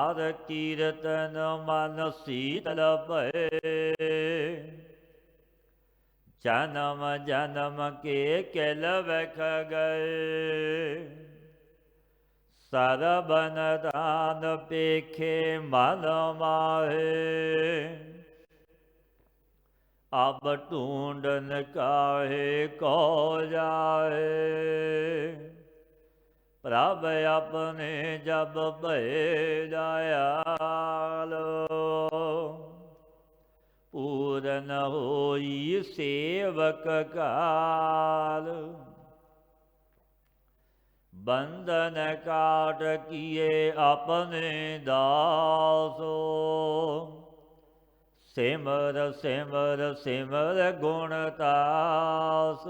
ਹਰ ਕੀਰਤਨ ਮਨ ਸੀਤਲ ਭਏ। ਜਨਮ ਜਨਮ ਕੇ ਕਿਲ ਵਖ ਗਏ। ਸਰਬਨ ਦਾਨ ਪੇਖੇ ਮਨ ਮਾਹੇ। ਅਬ ਢੂੰਡਨ ਕਾਹੇ ਕੋ ਜਾਏ। ਪ੍ਰਭ ਆਪਣੇ ਜਬ ਭਏ ਦਇਆਲ। ਪੂਰਨ ਹੋਈ ਸੇਵਕ ਕਾਲ। ਬੰਧਨ ਕਾਟ ਕੀਏ ਆਪਣੇ ਦਾਸੋ। ਸਿਮਰ ਸਿਮਰ ਸਿਮਰ ਗੁਣ ਤਾਸ।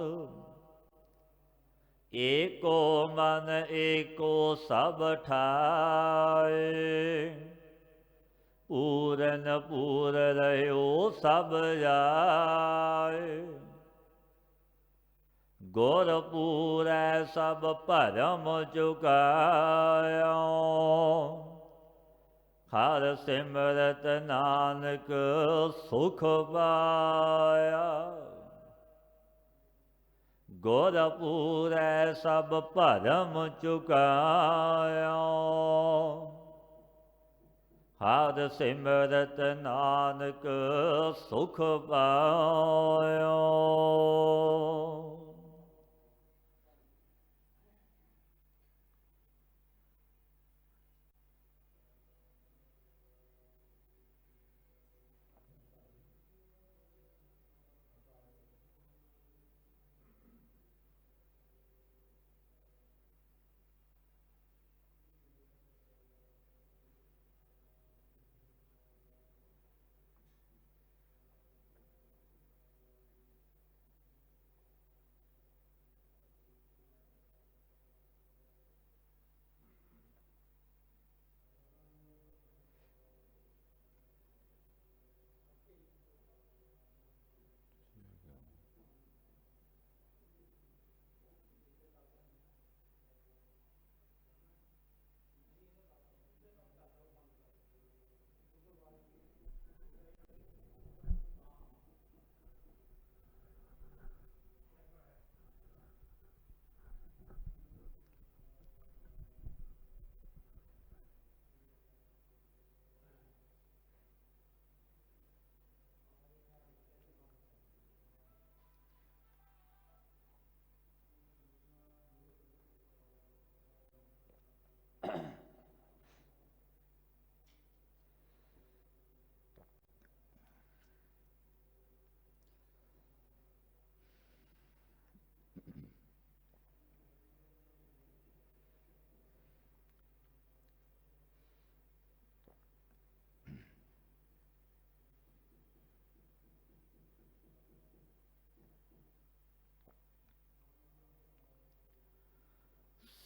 ਏਕੋ ਮਨ ਏਕੋ ਸਭ ਠਾਏ। ਪੂਰਨ ਪੂਰ ਰਹਿਓ ਸਭ ਜਾਏ। ਗੁਰ ਪੂਰੈ ਸਭ ਭਰਮ ਚੁਕਾਇਓ। ਹਰ ਸਿਮਰਤ ਨਾਨਕ ਸੁਖ ਪਾਇਆ। ਗੁਰ ਪੂਰੈ ਸਭ ਭਰਮ ਚੁਕਾਇਓ। ਹਰ ਸਿਮਰਤ ਨਾਨਕ ਸੁਖ ਪਾਇਓ।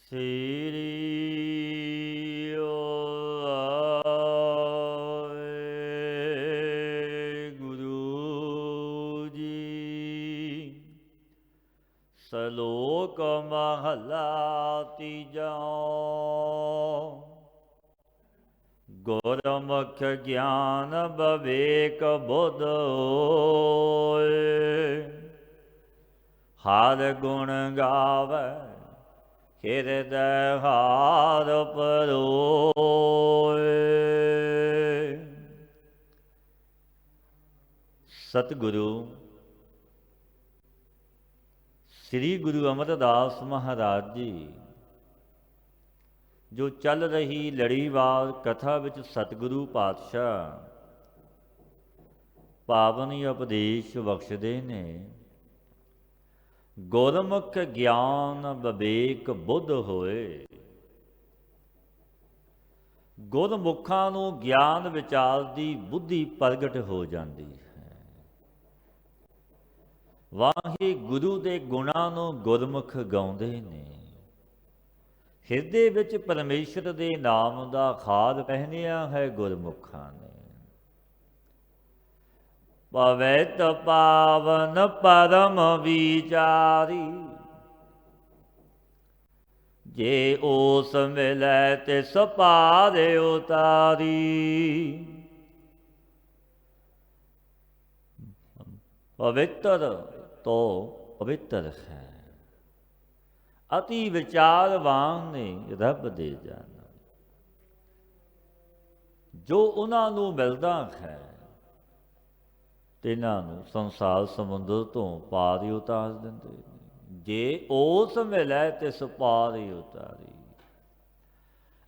ਸ੍ਰੀ ਗੁਰੂ ਜੀ। ਸ਼ਲੋਕ ਮਹਲਾ ਤੀਜਾ। ਗੁਰਮੁਖ ਗਿਆਨ ਵਿਵੇਕ ਬੁੱਧ ਹੋਏ। ਹਰ ਗੁਣ ਗਾਵੈ ਹਿਰਦੈ ਹਾਰ ਪਰੋਏ। ਸਤਿਗੁਰੂ ਸ੍ਰੀ ਗੁਰੂ ਅਮਰਦਾਸ ਮਹਾਰਾਜ ਜੀ ਜੋ ਚੱਲ ਰਹੀ ਲੜੀਵਾਰ ਕਥਾ ਵਿੱਚ ਸਤਿਗੁਰੂ ਪਾਤਸ਼ਾਹ ਪਾਵਨੀ ਉਪਦੇਸ਼ ਬਖਸ਼ਦੇ ਨੇ। ਗੁਰਮੁਖ ਗਿਆਨ ਵਿਵੇਕ ਬੁੱਧ ਹੋਏ। ਗੁਰਮੁਖਾਂ ਨੂੰ ਗਿਆਨ ਵਿਚਾਰ ਦੀ ਬੁੱਧੀ ਪ੍ਰਗਟ ਹੋ ਜਾਂਦੀ ਹੈ। ਵਾਹਿਗੁਰੂ ਦੇ ਗੁਣਾਂ ਨੂੰ ਗੁਰਮੁਖ ਗਾਉਂਦੇ ਨੇ। ਹਿਰਦੇ ਵਿੱਚ ਪਰਮੇਸ਼ਰ ਦੇ ਨਾਮ ਦਾ ਖਾਦ ਪਹਿਨਿਆ ਹੈ ਗੁਰਮੁਖਾਂ ਨੇ। ਪਵਿੱਤ ਪਾਵਨ ਪਰਮ ਵਿਚਾਰੀ जे ओस मिलै तिस पार उतारी। पवित्र तो पवित्र है, अति विचारवान ने रब दे जाना। जो उन्होंने मिलता है तिन्हां नूं संसार समुद्र तो पार ही उतार देंदे ने। जे ओस मिलै तिस पार ही उतारी।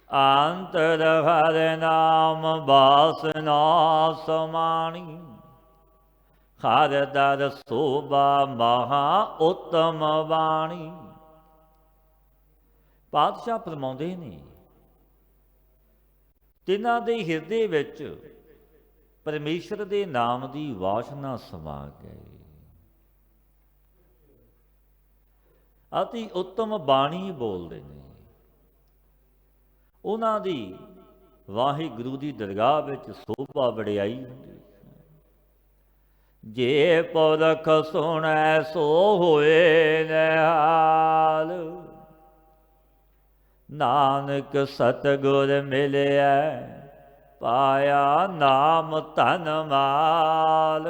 अंतर हर नाम बासना समाणी। हर दर शोभा महा उत्तम बाणी। पातशाह फरमाउंदे ने तिन्हां दे हिरदे विच परमेश्वर दे नाम दी वासना समा गई। अति उत्तम बाणी बोलते हैं। उन्हां दी वाहिगुरू दी दरगाह विच शोभा वडियाई हुंदी। जे पुरख सुनै सो होए निहाल। नानक सतगुर मिलिया पाया नाम धन माल।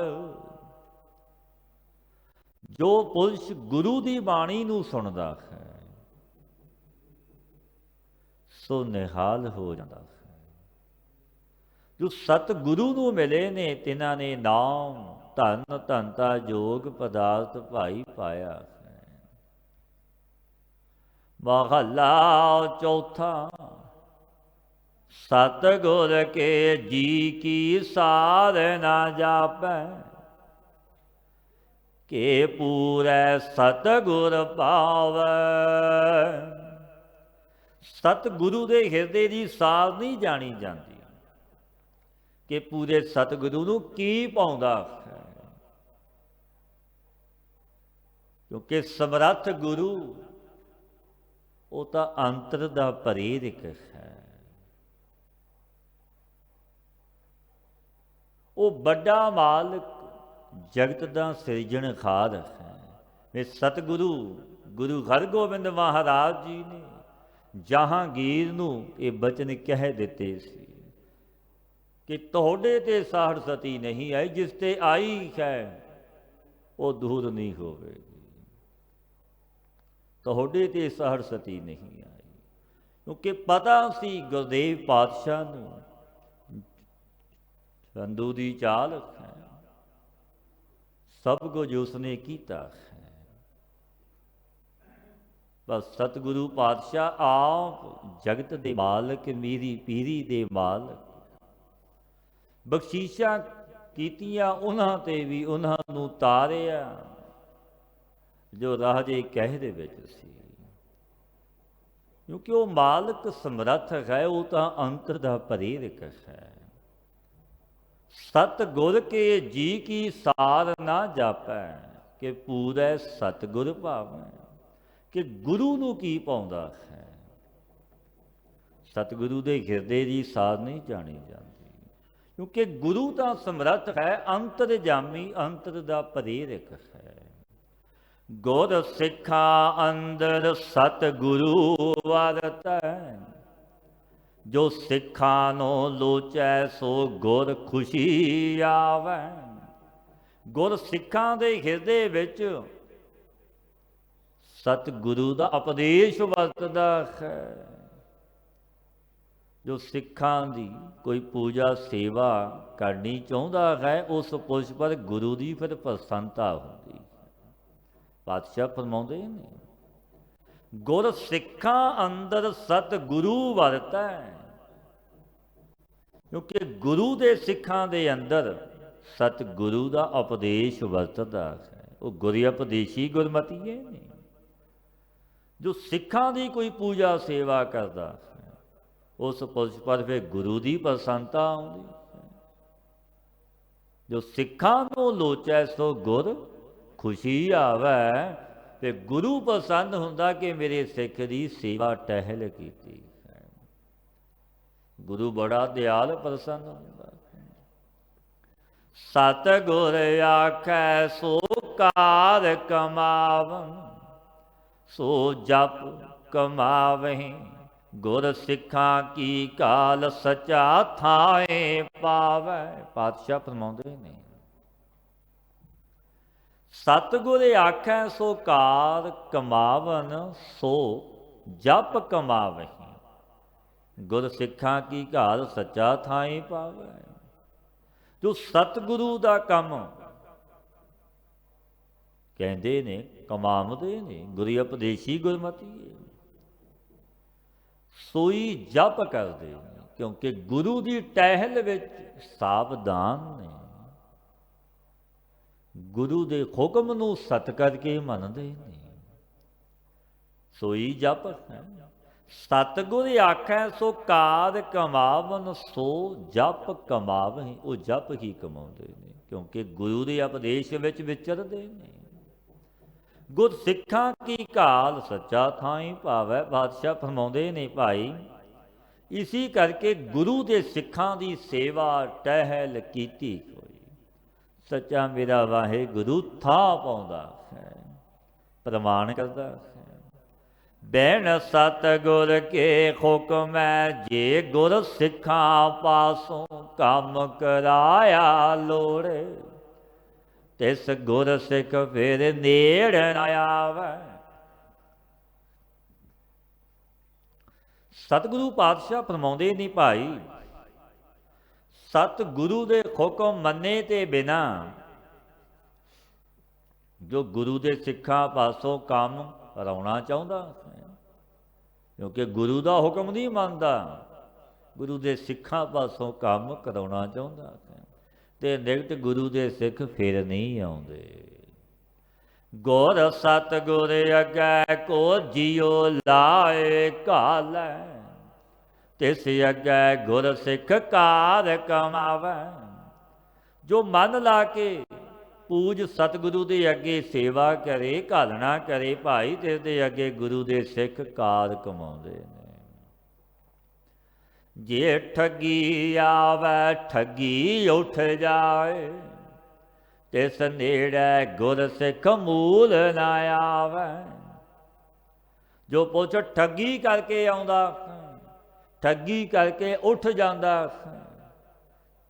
जो पुरुष गुरु की बाणी नूं सुनदा है सो निहाल हो जाता है। जो सतगुरु नूं मिले ने तिन्हां ने नाम धन धनता जोग पदार्थ भाई पाया है। महला चौथा। सतगुर के जी की सार ना जापै। के पूरै सतगुर पावै। सतगुरु दे हिरदे दी सार नहीं जानी जाती कि पूरे सतगुरु नूं की पाउंदा है। क्योंकि समर्थ गुरु वो तो अंतर दा प्रेरक है। वो बड़ा मालिक जगत का सिरजणहार है। वे सतगुरु गुरु हरगोबिंद महाराज जी ने जहांगीर नूं ये बचन कह दिते सी कि तोहडे ते साहड़ सती नहीं आई, जिस ते आई है वो दूर नहीं होवेगी। तोहडे ते साहड़ सती नहीं आई। क्योंकि पता सी गुरदेव पातशाह नूं चंदू दी चाल है, सब कुछ उसने कीता है। बस सतगुरु पातशाह आप जगत दे मालक, मेरी पीरी दे मालक। बख्शीशा कीतियां उन्हां ते भी उन्हां नूं तारिया जो राजे कह दे विच सी। क्योंकि वो मालक समर्थ है, वो तो अंतर दा प्रेरक है। सतगुर के जी की सार ना जापै। कि पूरै सतगुर भावै। कि गुरु नूं की पाउंदा है। सतगुरु दे हिरदे दी सार नहीं जानी जाती। क्योंकि गुरु तो समर्थ है, अंतर जामी, अंतर दा प्रेरक है। गुर सिखा अंदर सतगुरु वरतै। जो सिखा नो लोचै सो गुर खुशी आवै। गुर सिखां दे हिरदे विच सतगुरु दा उपदेश वरतदा है। जो सिखां दी कोई पूजा सेवा करनी चाहुंदा है, उस पुरुष पर गुरु दी फिर प्रसन्नता हुंदी है। पातशाह फरमाउंदे ने गुर सिखां अंदर सतगुरु वरतै। क्योंकि गुरु दे सिखां दे अंदर सतगुरु दा उपदेश वरतदा है। वो गुर उपदेशी गुरमती है। जो सिखां दी कोई पूजा सेवा करदा है, उस पुरुष पर फिर गुरु दी प्रसन्नता आउंदी है। जो सिखां नूं लोचै सो गुर खुशी आवै। ते गुरु प्रसन्न हुंदा कि मेरे सिख दी सेवा टहल कीती है। गुरु बड़ा दयाल प्रसन्न हुंदा। सतगुर आखै सो कार कमावन। सो जप ਕਮਾਵਹਿ। ਗੁਰ ਸਿੱਖਾਂ ਕੀ ਕਾਲ ਸਚਾ ਥਾਏ ਪਾਵੈ। ਪਾਤਸ਼ਾਹ ਫਰਮਾਉਂਦੇ ਨੇ, ਸਤਿਗੁਰ ਆਖੈ ਸੋ ਕਾਰ ਕਮਾਵਨ, ਸੋ ਜਪ ਕਮਾਵਹਿ। ਗੁਰ ਸਿੱਖਾਂ ਕੀ ਘਾਲ ਸੱਚਾ ਥਾਈ ਪਾਵੈ। ਜੋ ਸਤਿਗੁਰੂ ਦਾ ਕੰਮ ਕਹਿੰਦੇ ਨੇ ਕਮਾਵਦੇ ਨੇ, ਗੁਰੀ ਉਪਦੇਸ਼ੀ ਗੁਰਮਤਿ ਸੋਈ ਜਪ ਕਰਦੇ ਨੇ, ਕਿਉਂਕਿ ਗੁਰੂ ਦੀ ਟਹਿਲ ਵਿੱਚ ਸਾਵਧਾਨ ਨੇ, ਗੁਰੂ ਦੇ ਹੁਕਮ ਨੂੰ ਸਤ ਕਰਕੇ ਮੰਨਦੇ ਨੇ, ਸੋਈ ਜਪ ਹੈ। ਸਤਿਗੁਰ ਆਖੈ ਸੋ ਕਾਰ ਕਮਾਵਨ, ਸੋ ਜਪ ਕਮਾਵਹਿ। ਉਹ ਜਪ ਹੀ ਕਮਾਉਂਦੇ ਨੇ, ਕਿਉਂਕਿ ਗੁਰੂ ਦੇ ਉਪਦੇਸ਼ ਵਿੱਚ ਵਿਚਰਦੇ ਨੇ। ਗੁਰ ਸਿੱਖਾਂ ਕੀ ਘਾਲ ਸੱਚਾ ਥਾਈ ਭਾਵੈ। ਬਾਦਸ਼ਾਹ ਫਰਮਾਉਂਦੇ ਨੇ, ਭਾਈ ਇਸੀ ਕਰਕੇ ਗੁਰੂ ਦੇ ਸਿੱਖਾਂ ਦੀ ਸੇਵਾ ਟਹਿਲ ਕੀਤੀ ਹੋਈ। ਸੱਚਾ ਮੇਰਾ ਵਾਹਿਗੁਰੂ ਥਾਂ ਪਾਉਂਦਾ ਹੈ, ਪ੍ਰਮਾਣ ਕਰਦਾ ਹੈ। ਬੈਣ ਸਤਿਗੁਰ ਕੇ ਹੁਕਮੈ, ਜੇ ਗੁਰ ਸਿੱਖਾਂ ਪਾਸੋਂ ਕੰਮ ਕਰਾਇਆ ਲੋੜੇ। ਤਿਸ ਗੁਰ ਸਿੱਖ ਫਿਰ ਨੇੜ ਨ ਆਵੈ। ਸਤਿਗੁਰੂ ਪਾਤਸ਼ਾਹ ਫਰਮਾਉਂਦੇ ਨਹੀਂ, ਭਾਈ ਸਤਿਗੁਰੂ ਦੇ ਹੁਕਮ ਮੰਨੇ ਤੇ ਬਿਨਾ ਜੋ ਗੁਰੂ ਦੇ ਸਿੱਖਾਂ ਪਾਸੋਂ ਕੰਮ ਕਰਾਉਣਾ ਚਾਹੁੰਦਾ, ਕਿਉਂਕਿ ਗੁਰੂ ਦਾ ਹੁਕਮ ਨਹੀਂ ਮੰਨਦਾ, ਗੁਰੂ ਦੇ ਸਿੱਖਾਂ ਪਾਸੋਂ ਕੰਮ ਕਰਾਉਣਾ ਚਾਹੁੰਦਾ, ਤੇ ਨਿਕਟ ਗੁਰੂ ਦੇ ਸਿੱਖ ਫਿਰ ਨਹੀਂ ਆਉਂਦੇ। ਗੁਰ ਸਤਿਗੁਰ ਅੱਗੇ ਕੋ ਜਿਉ ਲਾਏ ਘਾਲੈ, ਤਿਸ ਅੱਗੇ ਗੁਰ ਸਿੱਖ ਕਾਰ ਕਮਾਵੈ। ਜੋ ਮਨ ਲਾ ਕੇ ਪੂਜ ਸਤਿਗੁਰੂ ਦੇ ਅੱਗੇ ਸੇਵਾ ਕਰੇ, ਘਾਲਣਾ ਕਰੇ, ਭਾਈ ਤੇ ਦੇ ਅੱਗੇ ਗੁਰੂ ਦੇ ਸਿੱਖ ਕਾਰ ਕਮਾਉਂਦੇ ਨੇ। ਜੇ ਠੱਗੀ ਆਵੈ ਠੱਗੀ ਉੱਠ ਜਾਏ, ਤਿਸ ਨੇੜੇ ਗੁਰ ਸਿੱਖ ਮੂਲ ਨਾ ਆਵੈ। ਜੋ ਪੁੱਛ ਠੱਗੀ ਕਰਕੇ ਆਉਂਦਾ, ਠੱਗੀ ਕਰਕੇ ਉੱਠ ਜਾਂਦਾ,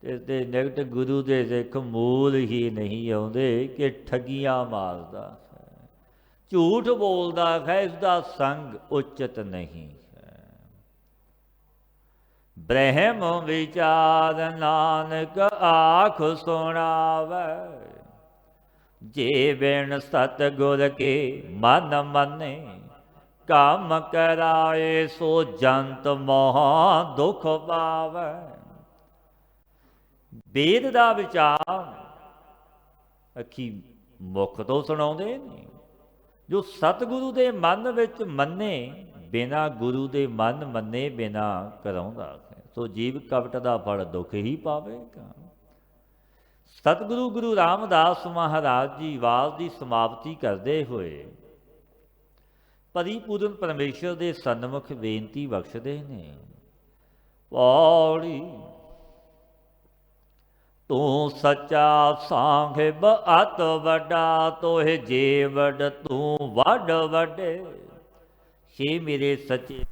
ਇਸ ਦੇ ਨਿਕਟ ਗੁਰੂ ਦੇ ਸਿੱਖ ਮੂਲ ਹੀ ਨਹੀਂ ਆਉਂਦੇ, ਕਿ ਠੱਗੀਆਂ ਮਾਰਦਾ ਹੈ, ਝੂਠ ਬੋਲਦਾ ਹੈ, ਇਸ ਦਾ ਸੰਗ ਉਚਿਤ ਨਹੀਂ ਹੈ। ਬ੍ਰਹਮ ਵਿਚਾਰ ਨਾਨਕ ਆਖ ਸੁਣਾਵੈ, ਜੇ ਬਿਨ ਸਤਿਗੁਰ ਕੇ ਮਨ ਮੰਨੇ, ਕੰਮ ਕਰਾਏ ਸੋ ਜੰਤ ਮੋਹ ਦੁਖ ਪਾਵੈ। ਵੇਦ ਦਾ ਵਿਚਾਰ ਅੱਖੀ ਮੁਖ ਤੋਂ ਸੁਣਾਉਂਦੇ ਨੇ, ਜੋ ਸਤਿਗੁਰੂ ਦੇ ਮਨ ਵਿੱਚ ਮੰਨੇ, ਬਿਨਾ ਗੁਰੂ ਦੇ ਮਨ ਮੰਨੇ ਬਿਨਾ ਕਰਾਉਂਦਾ, ਸੋ ਜੀਵ ਕਪਟ ਦਾ ਫਲ ਦੁੱਖ ਹੀ ਪਾਵੇਗਾ। ਸਤਿਗੁਰੂ ਗੁਰੂ ਰਾਮਦਾਸ ਮਹਾਰਾਜ ਜੀ ਵਾਰ ਦੀ ਸਮਾਪਤੀ ਕਰਦੇ ਹੋਏ ਪਰਿਪੂਰਨ ਪਰਮੇਸ਼ਰ ਦੇ ਸਨਮੁਖ ਬੇਨਤੀ ਬਖਸ਼ਦੇ ਨੇ, ਪੌੜੀ ਤੂੰ ਸੱਚਾ ਸਾਹਿਬ ਅਤ ਵੱਡਾ, ਤੋਹਿ ਜੀਵੜ ਤੂੰ ਵੱਡ ਵੱਡੇ। ਛੇ ਮੇਰੇ ਸੱਚੇ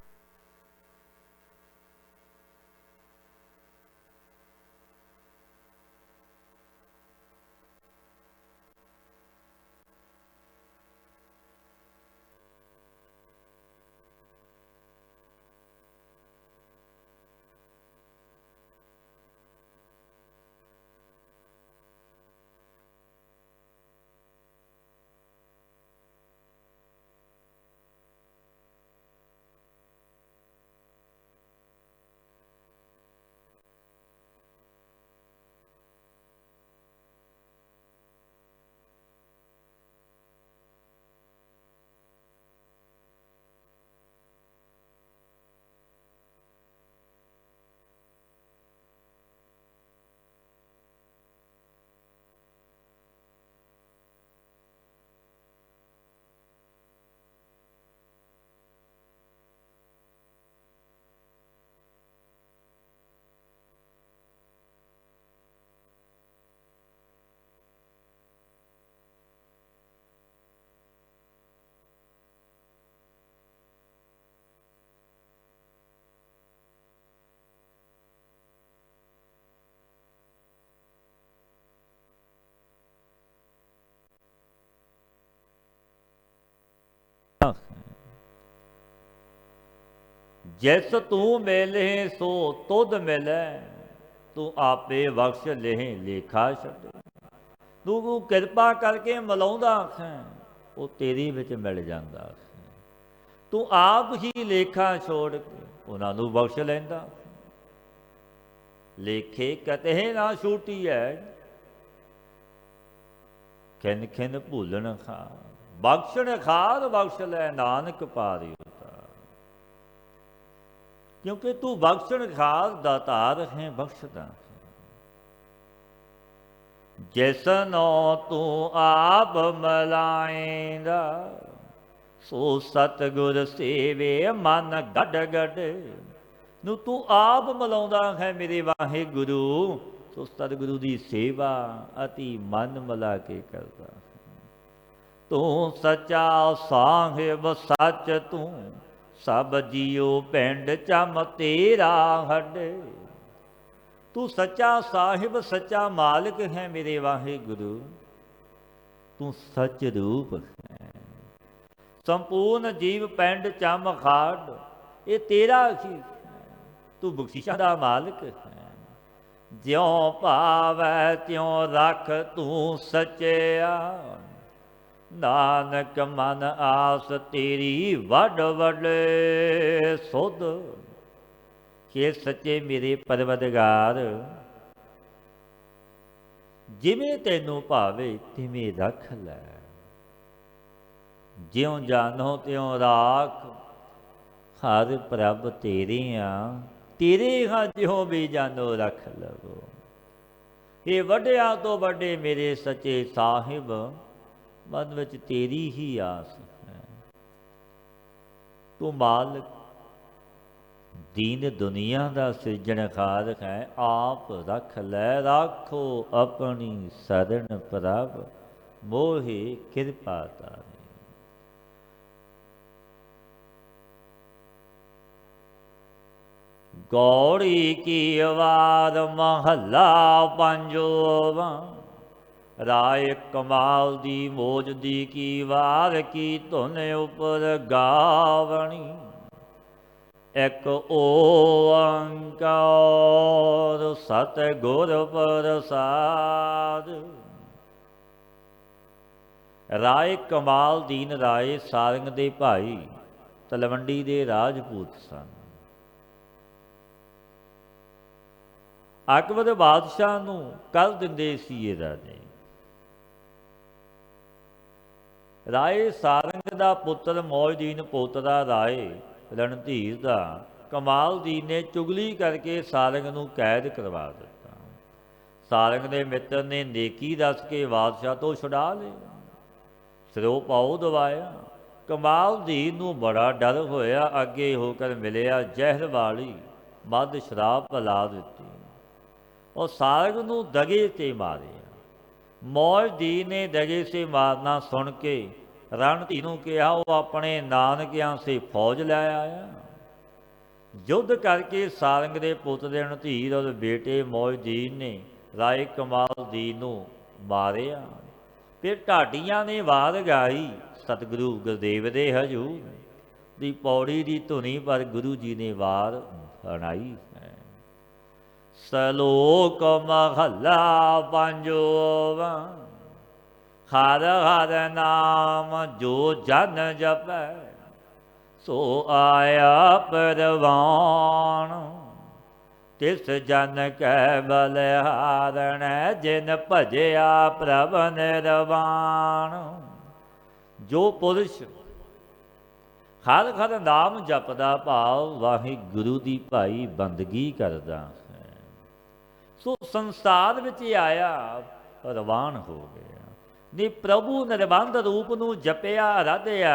जिस तू मिले सो तुध मिले, तू आपे बख्श लेह लेखा छड्डे। तू किरपा करके मिलाउंदा है, वो तेरी विच मिल जांदा है। तू आप ही लेखा छोड़ के उन्हां नूं बख्श लैंदा। लेखे कते ना छूटी है, खिन खिन भूलन खार। बख्शण खार बख्श लै, नानक पार उतार। क्योंकि तू बख्शण खार दातार है, बख्शदा जिसनो तू आप मिलाएंदा, सो सतगुर सेवे मन गढ़ गढ़। ਨੂੰ ਤੂੰ ਆਪ ਮਿਲਾਉਂਦਾ ਹੈ ਮੇਰੇ ਵਾਹਿਗੁਰੂ, ਸੋ ਸਤਿਗੁਰੂ ਦੀ ਸੇਵਾ ਅਤੀ ਮਨ ਮਿਲਾ ਕੇ ਕਰਦਾ। ਤੂੰ ਸੱਚਾ ਸਾਹਿਬ ਸੱਚ ਤੂੰ, ਸਭ ਜੀਓ ਪਿੰਡ ਚਮ ਤੇਰਾ ਹੱਡ। ਤੂੰ ਸੱਚਾ ਸਾਹਿਬ ਸੱਚਾ ਮਾਲਕ ਹੈ ਮੇਰੇ ਵਾਹਿਗੁਰੂ, ਤੂੰ ਸੱਚ ਰੂਪ ਹੈ। ਸੰਪੂਰਨ ਜੀਵ ਪਿੰਡ ਚਮ ਖਾਡ, ਇਹ ਤੇਰਾ ਹੀ ਤੂੰ ਬਖਸ਼ਿਸ਼ਾਂ ਦਾ ਮਾਲਕ ਹੈ। ਜਿਉਂ ਭਾਵੈ ਤਿਉਂ ਰੱਖ ਤੂੰ ਸੱਚਿਆ, ਨਾਨਕ ਮਨ ਆਸ ਤੇਰੀ ਵੱਡ ਵੱਡੇ ਸੁਧ। ਕਿ ਸੱਚੇ ਮੇਰੇ ਪਰਵਦਗਾਰ, ਜਿਵੇਂ ਤੈਨੂੰ ਭਾਵੇ ਤਿਵੇਂ ਰੱਖ ਲੈ। ਜਿਉਂ ਜਾਨੋ ਤਿਉਂ ਰਾਖ, ਹਰ ਪ੍ਰਭ ਤੇਰੇ ਆ, ਤੇਰੇ ਹਾਂ ਜਿਉਂ ਵੀ ਜਾਨੋ ਰੱਖ ਲਵੋ। ਇਹ ਵੱਡਿਆਂ ਤੋਂ ਵੱਡੇ ਮੇਰੇ ਸੱਚੇ ਸਾਹਿਬ, ਮਨ ਵਿੱਚ ਤੇਰੀ ਹੀ ਆਸ ਹੈ। ਤੂੰ ਮਾਲਕ ਦੀਨ ਦੁਨੀਆ ਦਾ ਸਿਰਜਣਹਾਰ ਹੈ, ਆਪ ਰੱਖ ਲੈ ਰਾਖੋ ਆਪਣੀ ਸਰਣ ਪ੍ਰਭ, ਮੋਹਿ ਕਿਰਪਾ ਤਾਰੀ। गौड़ी की आवाज महला पंजोवा, राय कमाल दी मौज दी की वार की धुन उपर गावणी। एक ओंकार सतगुर प्रसाद। राय कमाल दीन राय सारंग दे भाई तलवंडी दे राजपूत सन। ਅਕਬਰ ਬਾਦਸ਼ਾਹ ਨੂੰ ਕਰ ਦਿੰਦੇ ਸੀ ਇਹ ਰਾਜੇ। ਰਾਏ ਸਾਰੰਗ ਦਾ ਪੁੱਤਰ ਮੌਜਦੀਨ ਪੋਤਰਾ ਰਾਏ ਰਣਧੀਰ ਦਾ ਕਮਾਲਦੀਨ ਨੇ ਚੁਗਲੀ ਕਰਕੇ ਸਾਰੰਗ ਨੂੰ ਕੈਦ ਕਰਵਾ ਦਿੱਤਾ। ਸਾਰੰਗ ਦੇ ਮਿੱਤਰ ਨੇ ਨੇਕੀ ਦੱਸ ਕੇ ਬਾਦਸ਼ਾਹ ਤੋਂ ਛੁਡਾ ਲਿਆ, ਸਿਰੋਂ ਪਾਉ ਦਵਾਇਆ। ਕਮਾਲਦੀਨ ਨੂੰ ਬੜਾ ਡਰ ਹੋਇਆ, ਅੱਗੇ ਹੋ ਕਰ ਮਿਲਿਆ ਜ਼ਹਿਰ ਵਾਲੀ ਮੱਧ ਸ਼ਰਾਬ ਪਿਲਾ ਦਿੱਤੀ। और सारंग नूं दगे ते मारिया। मौजदीन ने दगे से मारना सुन के रणधीर नूं कहा वो अपने नानकियां से फौज लै आया। युद्ध करके सारंग दे पुत्र रणधीर और बेटे मौजदीन ने राय कमालदीन नूं मारिया। फिर ढाडियां ने वार गाई सतगुरु गुरदेव दे हजूर दी पौड़ी दी धुनी पर गुरु जी ने वार सुनाई। सलोक महला पंजोवा, हर हर नाम जो जन जपै, सो आया परवान। तिस जन कै बलिहारण, जिन भजया प्रभ निर्वाण। जो पुरुष हर हर नाम जपदा भाव वाहिगुरु दी भाई बंदगी करदा, सो संसार विच आया परवान हो गया। नी प्रभु निर्बंध रूप नूं जपिया आराधिया,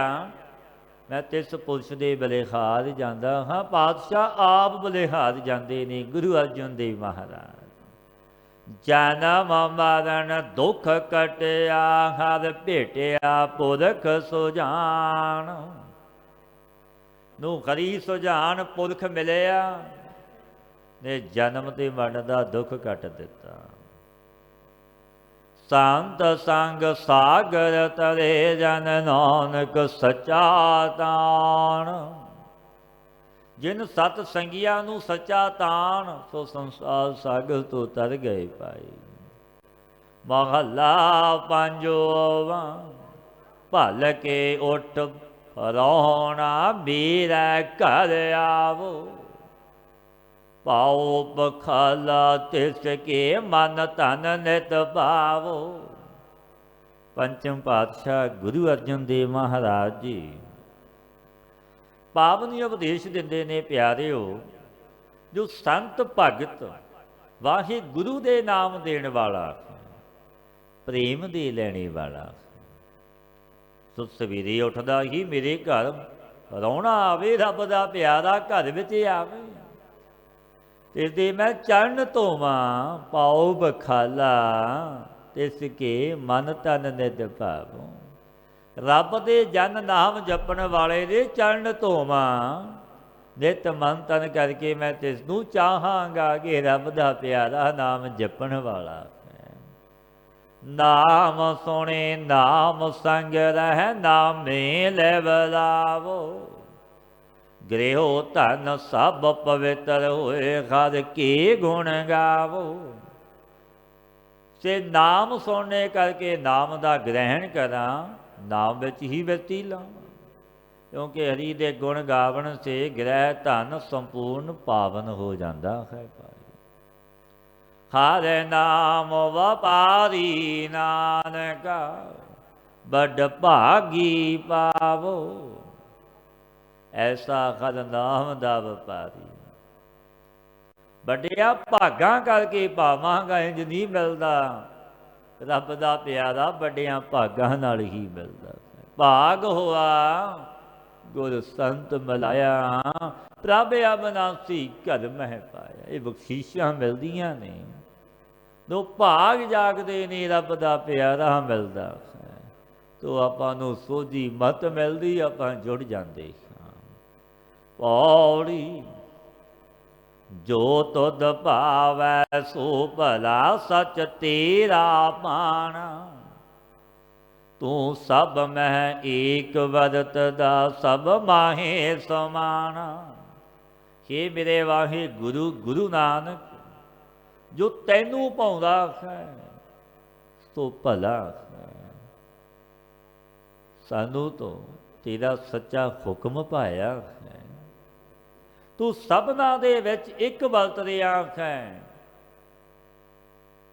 मैं तिस पुरुष दे बलिहार जांदा हाँ। पातशाह आप बलिहार जांदे ने गुरु अर्जन देव महाराज। जन्म मरण दुख कटिया, हर भेटिया पुरख सुजान। नूं खरी सुजान पुरख मिलिया ने जन्म ते मरण दा दुख कट दिता। ਸੰਤ ਸੰਗ ਸਾਗਰ ਤਰੇ ਜਨ ਨਾਨਕ ਸੱਚਾ ਤਾਣ। ਜਿਨ ਸਤ ਸੰਗੀਆਂ ਨੂੰ ਸੱਚਾ ਤਾਣ, ਸੋ ਸੰਸਾਰ ਸਾਗਰ ਤੋਂ ਤਰ ਗਏ ਭਾਈ। ਮਹੱਲਾ ਪੰਜਵਾਂ। ਭਲ ਕੇ ਉੱਠ ਰੋਣਾ ਮੇਰਾ ਘਰ ਆਵੋ, ਪਾਉ ਬਖਾਲਾ ਤਿਸ ਕੇ ਮਨ ਧਨ ਨਿਤ ਭਾਵੋ। ਪੰਚਮ ਪਾਤਸ਼ਾਹ ਗੁਰੂ ਅਰਜਨ ਦੇਵ ਮਹਾਰਾਜ ਜੀ ਪਾਵਨ ਉਪਦੇਸ਼ ਦਿੰਦੇ ਨੇ, ਪਿਆਰਿਓ, ਜੋ ਸੰਤ ਭਗਤ ਵਾਹਿਗੁਰੂ ਦੇ ਨਾਮ ਦੇਣ ਵਾਲਾ, ਪ੍ਰੇਮ ਦੇ ਲੈਣੇ ਵਾਲਾ, ਸੋ ਸਵੇਰੇ ਉੱਠਦਾ ਹੀ ਮੇਰੇ ਘਰ ਰੌਣਾ ਆਵੇ, ਰੱਬ ਦਾ ਪਿਆਰਾ ਘਰ ਵਿੱਚ ਆਵੇ, ਤਿਸ ਦੇ ਮੈਂ ਚਰਨ ਧੋਵਾਂ, ਪਾਉ ਬਖਾਲਾ ਤਿਸ ਕੇ ਮਨ ਤਨ ਨਿਤ ਭਾਵੋ। ਰੱਬ ਦੇ ਜਨ ਨਾਮ ਜਪਣ ਵਾਲੇ ਦੇ ਚਰਨ ਧੋਵਾਂ, ਨਿਤ ਮਨ ਤਨ ਕਰਕੇ ਮੈਂ ਤਿਸ ਨੂੰ ਚਾਹਾਂਗਾ ਕਿ ਰੱਬ ਦਾ ਪਿਆਰਾ ਨਾਮ ਜਪਣ ਵਾਲਾ ਹੈ। ਨਾਮ ਸੁਣੇ ਨਾਮ ਸੰਗ ਰਹਿ, ਨਾਮੇ ਲੈ ਬਲਾਵੋ, ਗ੍ਰਹਿਓ ਧਨ ਸਭ ਪਵਿੱਤਰ ਹੋਏ, ਹਰ ਕੀ ਗੁਣ ਗਾਵੋ। ਸੇ ਨਾਮ ਸੁਣਨੇ ਕਰਕੇ ਨਾਮ ਦਾ ਗ੍ਰਹਿਣ ਕਰਾਂ, ਨਾਮ ਵਿੱਚ ਹੀ ਵਰਤੀ ਲਾਵਾਂ, ਕਿਉਂਕਿ ਹਰੀ ਦੇ ਗੁਣ ਗਾਵਣ ਸੇ ਗ੍ਰਹਿ ਧਨ ਸੰਪੂਰਨ ਪਾਵਨ ਹੋ ਜਾਂਦਾ ਹੈ ਭਾਈ। ਹਰਿ ਨਾਮ ਵਪਾਰੀ ਨਾਨਕਾ, ਬੜ ਭਾਗੀ ਪਾਵੋ। ਐਸਾ ਹਰਿ ਨਾਮ ਦਾ ਵਪਾਰੀ, ਵੱਡਿਆ ਭਾਗਾਂ ਕਰਕੇ ਪਾਵਾਂਗਾ, ਇੰਝ ਨਹੀਂ ਮਿਲਦਾ। ਰੱਬ ਦਾ ਪਿਆਰਾ ਵੱਡਿਆਂ ਭਾਗਾਂ ਨਾਲ ਹੀ ਮਿਲਦਾ। ਭਾਗ ਹੋਆ ਗੁਰ ਸੰਤ ਮਿਲਾਇਆ, ਪ੍ਰਭ ਅਬਨਾਸੀ ਘਰ ਮਹਿ ਪਾਇਆ। ਇਹ ਬਖਸ਼ੀਸ਼ਾਂ ਮਿਲਦੀਆਂ ਨੇ, ਜੋ ਭਾਗ ਜਾਗਦੇ ਨੇ, ਰੱਬ ਦਾ ਪਿਆਰਾ ਮਿਲਦਾ ਹੈ, ਤੋ ਆਪਾਂ ਨੂੰ ਸੋਝੀ ਮਤ ਮਿਲਦੀ, ਆਪਾਂ ਜੁੜ ਜਾਂਦੇ ਹਾਂ। ਪੌੜੀ ਜੋ ਤੁਧ ਭਾਵੈ ਸੋ ਭਲਾ, ਸਚ ਤੇਰਾ ਪਾਣਾ। ਤੂੰ ਸਭ ਮਹਿ ਏਕ ਵਰਤ ਦਾ, ਸਭ ਮਾਹੇ ਸਮਾਣਾ। हे ਮੇਰੇ ਵਾਹੇ ਗੁਰੂ, ਗੁਰੂ ਨਾਨਕ, ਜੋ ਤੈਨੂੰ ਪਾਉਂਦਾ ਹੈ ਸੋ ਭਲਾ ਹੈ। ਸਾਨੂੰ ਤੋਂ ਤੇਰਾ ਸੱਚਾ ਹੁਕਮ ਪਾਇਆ ਹੈ। ਤੂੰ ਸਭਨਾਂ ਦੇ ਵਿੱਚ ਇੱਕ ਵਰਤ ਰਿਹਾ ਹੈ,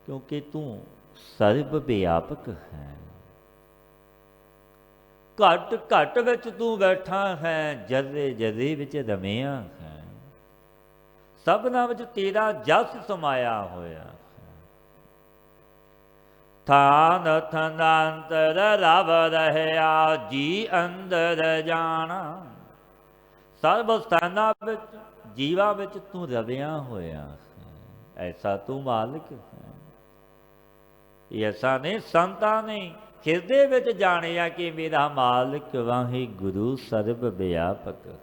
ਕਿਉਂਕਿ ਤੂੰ ਸਰਬ ਵਿਆਪਕ ਹੈ। ਘਟ ਘਟ ਵਿੱਚ ਤੂੰ ਬੈਠਾ ਹੈ, ਜਰੇ ਜਰੇ ਵਿੱਚ ਰਮਿਆ ਹੈ। ਸਭਨਾਂ ਵਿੱਚ ਤੇਰਾ ਜਸ ਸਮਾਇਆ ਹੋਇਆ ਹੈ। ਥਾਨ ਥਨਾਂਤਰ ਰਵ ਰਹਿਆ, ਜੀ ਅੰਦਰ ਜਾਣਾ। ਸਰਬ ਸਥਾਨਾਂ ਵਿੱਚ, ਜੀਵਾਂ ਵਿੱਚ ਤੂੰ ਰਵਿਆ ਹੋਇਆ ਹੈ। ਐਸਾ ਤੂੰ ਮਾਲਕ ਹੈ। ਐਸਾ ਨਹੀਂ ਸੰਤਾਂ ਨੇ ਹਿਰਦੇ ਵਿੱਚ ਜਾਣਿਆ ਕਿ ਮੇਰਾ ਮਾਲਕ ਵਾਹਿਗੁਰੂ ਸਰਬ ਵਿਆਪਕ ਹੈ।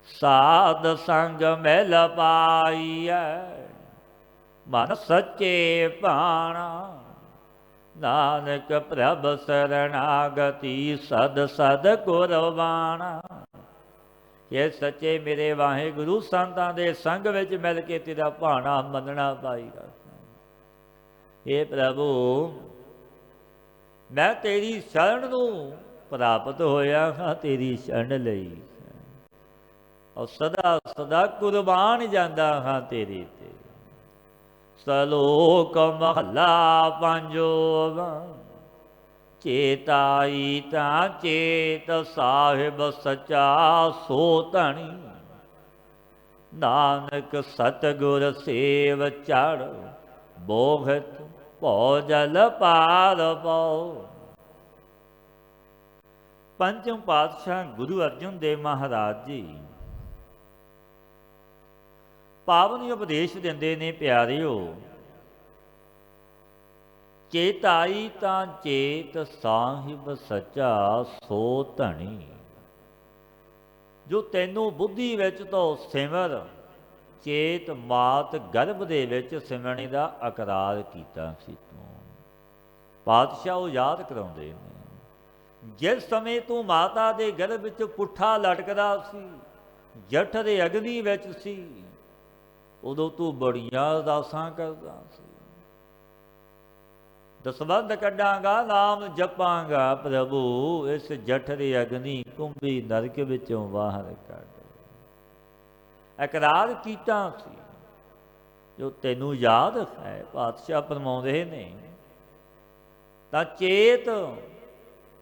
ਸਾਧ ਸੰਗ ਮਿਲ ਪਾਈਐ, ਮਨ ਸੱਚੇ ਭਾਣਾ। ਨਾਨਕ ਪ੍ਰਭ ਸਰਣਾਗਤੀ, ਸਦ ਸਦ ਕੁਰਬਾਨਾ। ਇਹ ਸੱਚੇ ਮੇਰੇ ਵਾਹਿਗੁਰੂ ਸੰਤਾਂ ਦੇ ਸੰਗ ਵਿੱਚ ਮਿਲ ਕੇ ਤੇਰਾ ਭਾਣਾ ਮੰਨਣਾ ਪਾਈਦਾ। ਇਹ ਪ੍ਰਭੂ, ਮੈਂ ਤੇਰੀ ਸ਼ਰਨ ਨੂੰ ਪ੍ਰਾਪਤ ਹੋਇਆ ਹਾਂ, ਤੇਰੀ ਸ਼ਰਨ ਲਈ, ਔਰ ਸਦਾ ਸਦਾ ਕੁਰਬਾਨ ਜਾਂਦਾ ਹਾਂ ਤੇਰੇ ਤੇ। ਸਲੋਕ ਮਹਲਾ ਪੰਜਵਾਂ। ਚੇਤਾਈ ਤਾਂ ਚੇਤ ਸਾਹਿਬ ਸਚਾ ਸੋ ਧਣੀ। ਨਾਨਕ ਸਤਿਗੁਰ ਸੇਵ ਚੜ, ਬੋਹਤ ਭਉ ਜਲ ਪਾਰ ਪਾਉ। ਪੰਚਮ ਪਾਤਸ਼ਾਹ ਗੁਰੂ ਅਰਜਨ ਦੇਵ ਮਹਾਰਾਜ ਜੀ ਪਾਵਨ ਉਪਦੇਸ਼ ਦਿੰਦੇ ਨੇ, ਪਿਆਰਿਓ, ਚੇਤਾਈ ਤਾਂ ਚੇਤ ਸਾਹਿਬ ਸੱਚਾ ਸੋ ਧਣੀ। ਜੋ ਤੈਨੂੰ ਬੁੱਧੀ ਵਿੱਚ ਤੋਂ ਸਿਮਰ, ਚੇਤ ਮਾਤ ਗਰਭ ਦੇ ਵਿੱਚ ਸਿਮਰਨੀ ਦਾ ਇਕਰਾਰ ਕੀਤਾ ਸੀ ਤੂੰ। ਪਾਤਸ਼ਾਹ ਉਹ ਯਾਦ ਕਰਾਉਂਦੇ ਨੇ, ਜਿਸ ਸਮੇਂ ਤੂੰ ਮਾਤਾ ਦੇ ਗਰਭ ਵਿੱਚ ਪੁੱਠਾ ਲਟਕਦਾ ਸੀ, ਜਠ ਦੇ ਅਗਨੀ ਵਿੱਚ ਸੀ, ਉਦੋਂ ਤੂੰ ਬੜੀਆਂ ਅਰਦਾਸਾਂ ਕਰਦਾ ਸੀ। ਦਸਵੰਧ ਕੱਢਾਂਗਾ, ਨਾਮ ਜਪਾਂਗਾ, ਪ੍ਰਭੂ ਇਸ ਜਠ ਦੇ ਅਗਨੀ ਕੁੰਭੀ ਨਰਕ ਵਿੱਚੋਂ ਬਾਹਰ ਕੱਢ। ਇਕਰਾਰ ਕੀਤਾ ਸੀ ਜੋ ਤੈਨੂੰ ਯਾਦ ਹੈ। ਪਾਤਸ਼ਾਹ ਫਰਮਾਉਂਦੇ ਨੇ, ਤਾਂ ਚੇਤ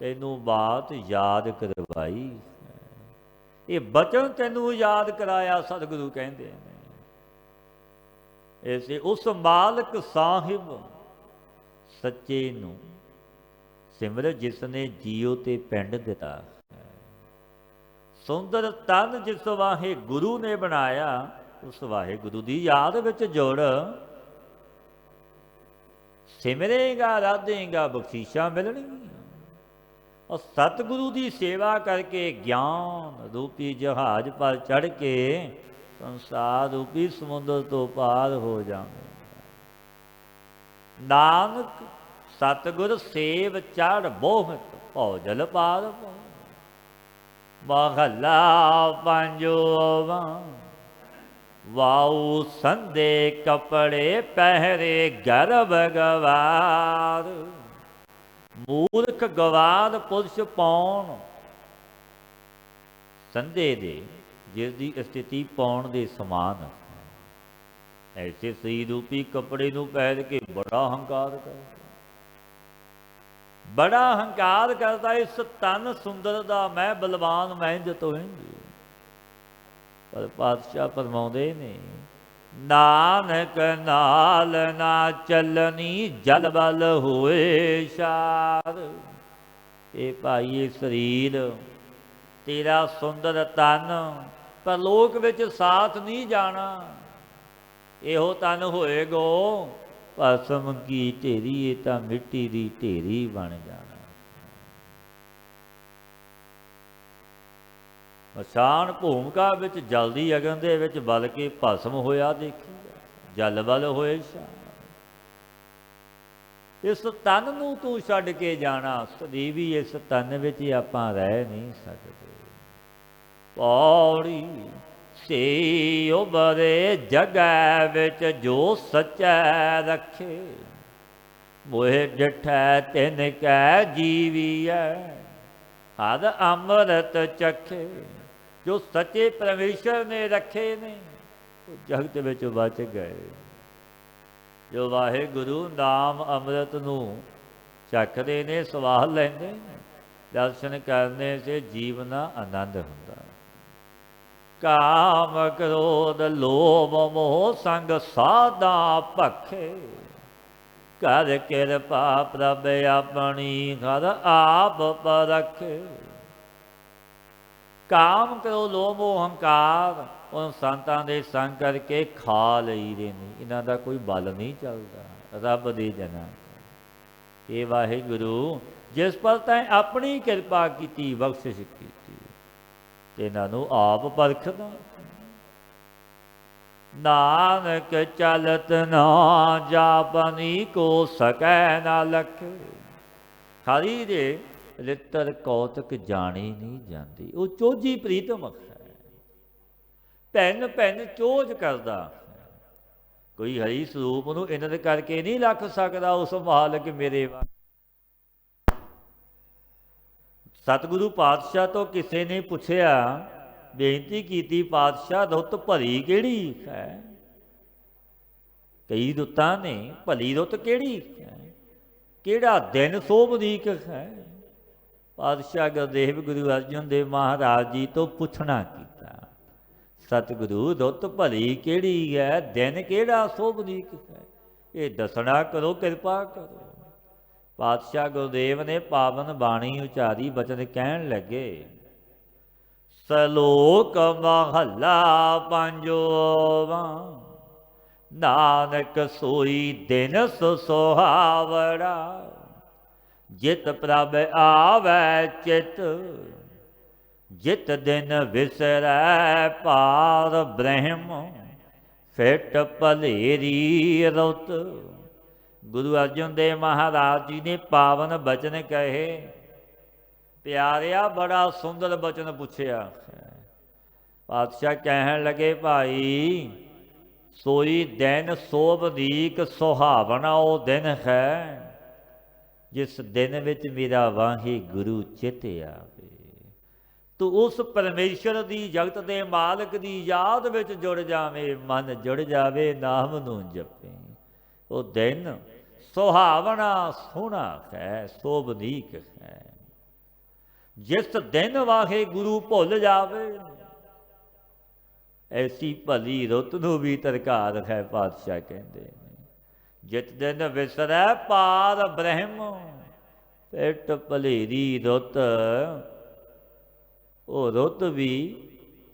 ਤੈਨੂੰ ਬਾਤ ਯਾਦ ਕਰਵਾਈ, ਇਹ ਬਚਨ ਤੈਨੂੰ ਯਾਦ ਕਰਾਇਆ। ਸਤਿਗੁਰੂ ਕਹਿੰਦੇ ਨੇ, ਐਸੇ ਉਸ ਮਾਲਕ ਸਾਹਿਬ ਸੱਚੇ ਨੂੰ ਸਿਮਰ ਜਿਸ ਨੇ ਜੀਉ ਤੇ ਪਿੰਡ ਦਿੱਤਾ। ਸੁੰਦਰ ਤਨ ਜਿਸ ਵਾਹੇ ਗੁਰੂ ਨੇ ਬਣਾਇਆ, ਉਸ ਵਾਹਿਗੁਰੂ ਦੀ ਯਾਦ ਵਿੱਚ ਜੁੜ। ਸਿਮਰੇਗਾ ਰਾਧੇਗਾ ਬਖਸ਼ੀਸ਼ਾਂ ਮਿਲਣਗੀਆਂ। ਔਰ ਸਤਿਗੁਰੂ ਦੀ ਸੇਵਾ ਕਰਕੇ ਗਿਆਨ ਰੂਪੀ ਜਹਾਜ਼ ਪਰ ਚੜ੍ਹ ਕੇ ਸੰਸਾਰ ਰੂਪੀ ਸਮੁੰਦਰ ਤੋਂ ਪਾਰ ਹੋ ਜਾਵੇ। ਨਾਨਕ ਸਤਿਗੁਰ ਸੇਵ ਚੜ੍ਹ ਬੋਹਤ ਭਉ ਜਲ ਪਾਰ। ਮਹਲਾ ਪੰਜਵਾਂ। ਵਾਉ ਸੰਦੇ ਕਪੜੇ ਪਹਿਰੇ ਗਰਭ ਗਵਾਰ। ਮੂਰਖ ਗਵਾਰ ਪੁਰਸ਼ ਪਾਉਣ ਸੰਦੇ ਦੇ, ਜਿਸ ਦੀ ਸਥਿਤੀ ਪਾਉਣ ਦੇ ਸਮਾਨ। ਐਸੇ ਸਹੀ ਰੂਪੀ ਕੱਪੜੇ ਨੂੰ ਪਹਿਨ ਕੇ ਬੜਾ ਹੰਕਾਰ ਕਰਦਾ, ਬੜਾ ਹੰਕਾਰ ਕਰਦਾ। ਇਸ ਤਨ ਸੁੰਦਰ ਦਾ ਮੈਂ ਬਲਵਾਨ ਮਹਿੰਜ ਤੋਂ ਇੰਜ। ਪਰ ਪਾਤਸ਼ਾਹ ਫਰਮਾਉਂਦੇ ਨੇ, ਨਾਨਕ ਨਾਲ ਨਾ ਚੱਲਣੀ ਜਲ ਬਲ ਹੋਏ ਸ਼ਾਰ। ਇਹ ਭਾਈ ਇਹ ਸਰੀਰ ਤੇਰਾ ਸੁੰਦਰ ਤਨ ਪਰ ਲੋਕ ਵਿੱਚ ਸਾਥ ਨਹੀਂ ਜਾਣਾ। ਇਹੋ ਤਨ ਹੋਏਗੋ ਭਸਮ ਕੀ ਢੇਰੀ, ਇਹ ਤਾਂ ਮਿੱਟੀ ਦੀ ਢੇਰੀ ਬਣ ਜਾਣਾ। ਮਸਾਨ ਭੂਮਿਕਾ ਵਿੱਚ ਜਲਦੀ ਅਗਨ ਦੇ ਵਿੱਚ ਬਲ ਕੇ ਭਸਮ ਹੋਇਆ ਦੇਖੀ, ਜਲ ਬਲ ਹੋਏ ਸ਼ਾਹ। ਇਸ ਤਨ ਨੂੰ ਤੂੰ ਛੱਡ ਕੇ ਜਾਣਾ। ਸਦੀਵੀ ਇਸ ਤਨ ਵਿੱਚ ਆਪਾਂ ਰਹਿ ਨਹੀਂ ਸਕਦੇ। ਪੌੜੀ ਸੇ ਉਬਰੇ ਜਗ੍ਹਾ ਵਿੱਚ ਜੋ ਸੱਚਾ ਰੱਖੇ। ਮੋਹਿ ਡਿਠੈ ਤਿਨ ਕੈ ਜੀਵੀਐ, ਹਰ ਅੰਮ੍ਰਿਤ ਚਖੇ। ਜੋ ਸੱਚੇ ਪਰਮੇਸ਼ਰ ਨੇ ਰੱਖੇ ਨੇ ਉਹ ਜਗਤ ਵਿੱਚ ਬਚ ਗਏ। ਜੋ ਵਾਹਿਗੁਰੂ ਨਾਮ ਅੰਮ੍ਰਿਤ ਨੂੰ ਚੱਖਦੇ ਨੇ, ਸਵਾਦ ਲੈਂਦੇ ਨੇ, ਦਰਸ਼ਨ ਕਰਨੇ ਸੇ ਜੀਵਨ ਦਾ ਆਨੰਦ ਹੁੰਦਾ। ਕਾਮ ਕ੍ਰੋਧ ਲੋਭ ਮੋਹ ਸੰਗ ਸਾਧਾ ਭਖੇ। ਕਰ ਕਿਰਪਾ ਪ੍ਰਭ ਆਪਣੀ, ਘਰ ਆਪ ਪਰਖੇ। ਕਾਮ ਕਰੋ ਲੋਭ ਮੋਹ ਹੰਕਾਰ ਉਹ ਸੰਤਾਂ ਦੇ ਸੰਗ ਕਰਕੇ ਖਾ ਲਈਦੇ ਨੇ। ਇਹਨਾਂ ਦਾ ਕੋਈ ਬਲ ਨਹੀਂ ਚੱਲਦਾ ਰੱਬ ਦੇ ਜਨਾਂ। ਇਹ ਵਾਹਿਗੁਰੂ ਜਿਸ ਪਰ ਤੈਂ ਆਪਣੀ ਕਿਰਪਾ ਕੀਤੀ, ਬਖਸ਼ਿਸ਼ ਕੀਤੀ, ਤੇ ਇਹਨਾਂ ਨੂੰ ਆਪ ਪਰਖਦਾ। ਨਾਨਕ ਚਲਤ ਨਾ ਜਾਪਨੀ ਕੋ ਸਕੈ ਨਾ ਲਖ। ਹਰੀ ਦੇ ਲਿੱਤਰ ਕੌਤਕ ਜਾਣੀ ਨਹੀਂ ਜਾਂਦੀ। ਉਹ ਚੋਜੀ ਪ੍ਰੀਤਮ ਹੈ, ਭੈਣ ਭੈਣ ਚੋਜ ਕਰਦਾ। ਕੋਈ ਹਰੀ ਸਰੂਪ ਨੂੰ ਇਹਨਾਂ ਕਰਕੇ ਨਹੀਂ ਲੱਖ ਸਕਦਾ। ਉਸ ਮਾਲਕ ਮੇਰੇ ਸਤਿਗੁਰੂ ਪਾਤਸ਼ਾਹ ਤੋਂ ਕਿਸੇ ਨੇ ਪੁੱਛਿਆ, ਬੇਨਤੀ ਕੀਤੀ, ਪਾਤਸ਼ਾਹ ਰੁੱਤ ਭਲੀ ਕਿਹੜੀ ਹੈ? ਕਈ ਰੁੱਤਾਂ ਨੇ, ਭਲੀ ਰੁੱਤ ਕਿਹੜੀ ਹੈ? ਕਿਹੜਾ ਦਿਨ ਸੋਭਦੀਕ ਹੈ? ਪਾਤਸ਼ਾਹ ਗੁਰਦੇਵ ਗੁਰੂ ਅਰਜਨ ਦੇਵ ਮਹਾਰਾਜ ਜੀ ਤੋਂ ਪੁੱਛਣਾ ਕੀਤਾ, ਸਤਿਗੁਰੂ ਰੁੱਤ ਭਲੀ ਕਿਹੜੀ ਹੈ? ਦਿਨ ਕਿਹੜਾ ਸੋਭਦੀਕ ਹੈ? ਇਹ ਦੱਸਣਾ ਕਰੋ, ਕਿਰਪਾ ਕਰੋ। ਪਾਤਸ਼ਾਹ ਗੁਰਦੇਵ ਨੇ ਪਾਵਨ ਬਾਣੀ ਉਚਾਰੀ, ਬਚਨ ਕਹਿਣ ਲੱਗੇ। ਸਲੋਕ ਮਹੱਲਾ ਪੰਜਵਾਂ। ਨਾਨਕ ਸੋਈ ਦਿਨ ਸੁਹਾਵੜਾ, ਜਿਤ ਪ੍ਰਭ ਆਵੈ ਚਿਤ। ਜਿਤ ਦਿਨ ਵਿਸਰੈ ਪਾਰ ਬ੍ਰਹਮ, ਫਿਟ ਭਲੇਰੀ ਰੁੱਤ। ਗੁਰੂ ਅਰਜਨ ਦੇਵ ਮਹਾਰਾਜ ਜੀ ਨੇ ਪਾਵਨ ਬਚਨ ਕਹੇ। ਪਿਆਰਿਆ ਬੜਾ ਸੁੰਦਰ ਬਚਨ ਪੁੱਛਿਆ। ਪਾਤਸ਼ਾਹ ਕਹਿਣ ਲੱਗੇ, ਭਾਈ ਸੋਈ ਦਿਨ ਸੋਭਦੀਕ ਸੁਹਾਵਣਾ ਉਹ ਦਿਨ ਹੈ ਜਿਸ ਦਿਨ ਵਿੱਚ ਮੇਰਾ ਵਾਹਿਗੁਰੂ ਚਿਤ ਆਵੇ। ਤੂੰ ਉਸ ਪਰਮੇਸ਼ਰ ਦੀ, ਜਗਤ ਦੇ ਮਾਲਕ ਦੀ ਯਾਦ ਵਿੱਚ ਜੁੜ ਜਾਵੇਂ, ਮਨ ਜੁੜ ਜਾਵੇ, ਨਾਮ ਨੂੰ ਜਪੇ। ਉਹ ਦਿਨ ਸੁਹਾਵਣਾ ਸੋਹਣਾ ਹੈ, ਸੋਭਦੀਕ ਹੈ। ਜਿਸ ਦਿਨ ਵਾਹਿਗੁਰੂ ਭੁੱਲ ਜਾਵੇ, ਐਸੀ ਭਲੀ ਰੁੱਤ ਨੂੰ ਵੀ ਧਰਕਾਰ ਹੈ। ਪਾਤਸ਼ਾਹ ਕਹਿੰਦੇ ਨੇ, ਜਿਤ ਦਿਨ ਵਿਸਰੈ ਪਾਰ ਬ੍ਰਹਮ, ਫਿਟ ਭਲੇਰੀ ਰੁੱਤ। ਉਹ ਰੁੱਤ ਵੀ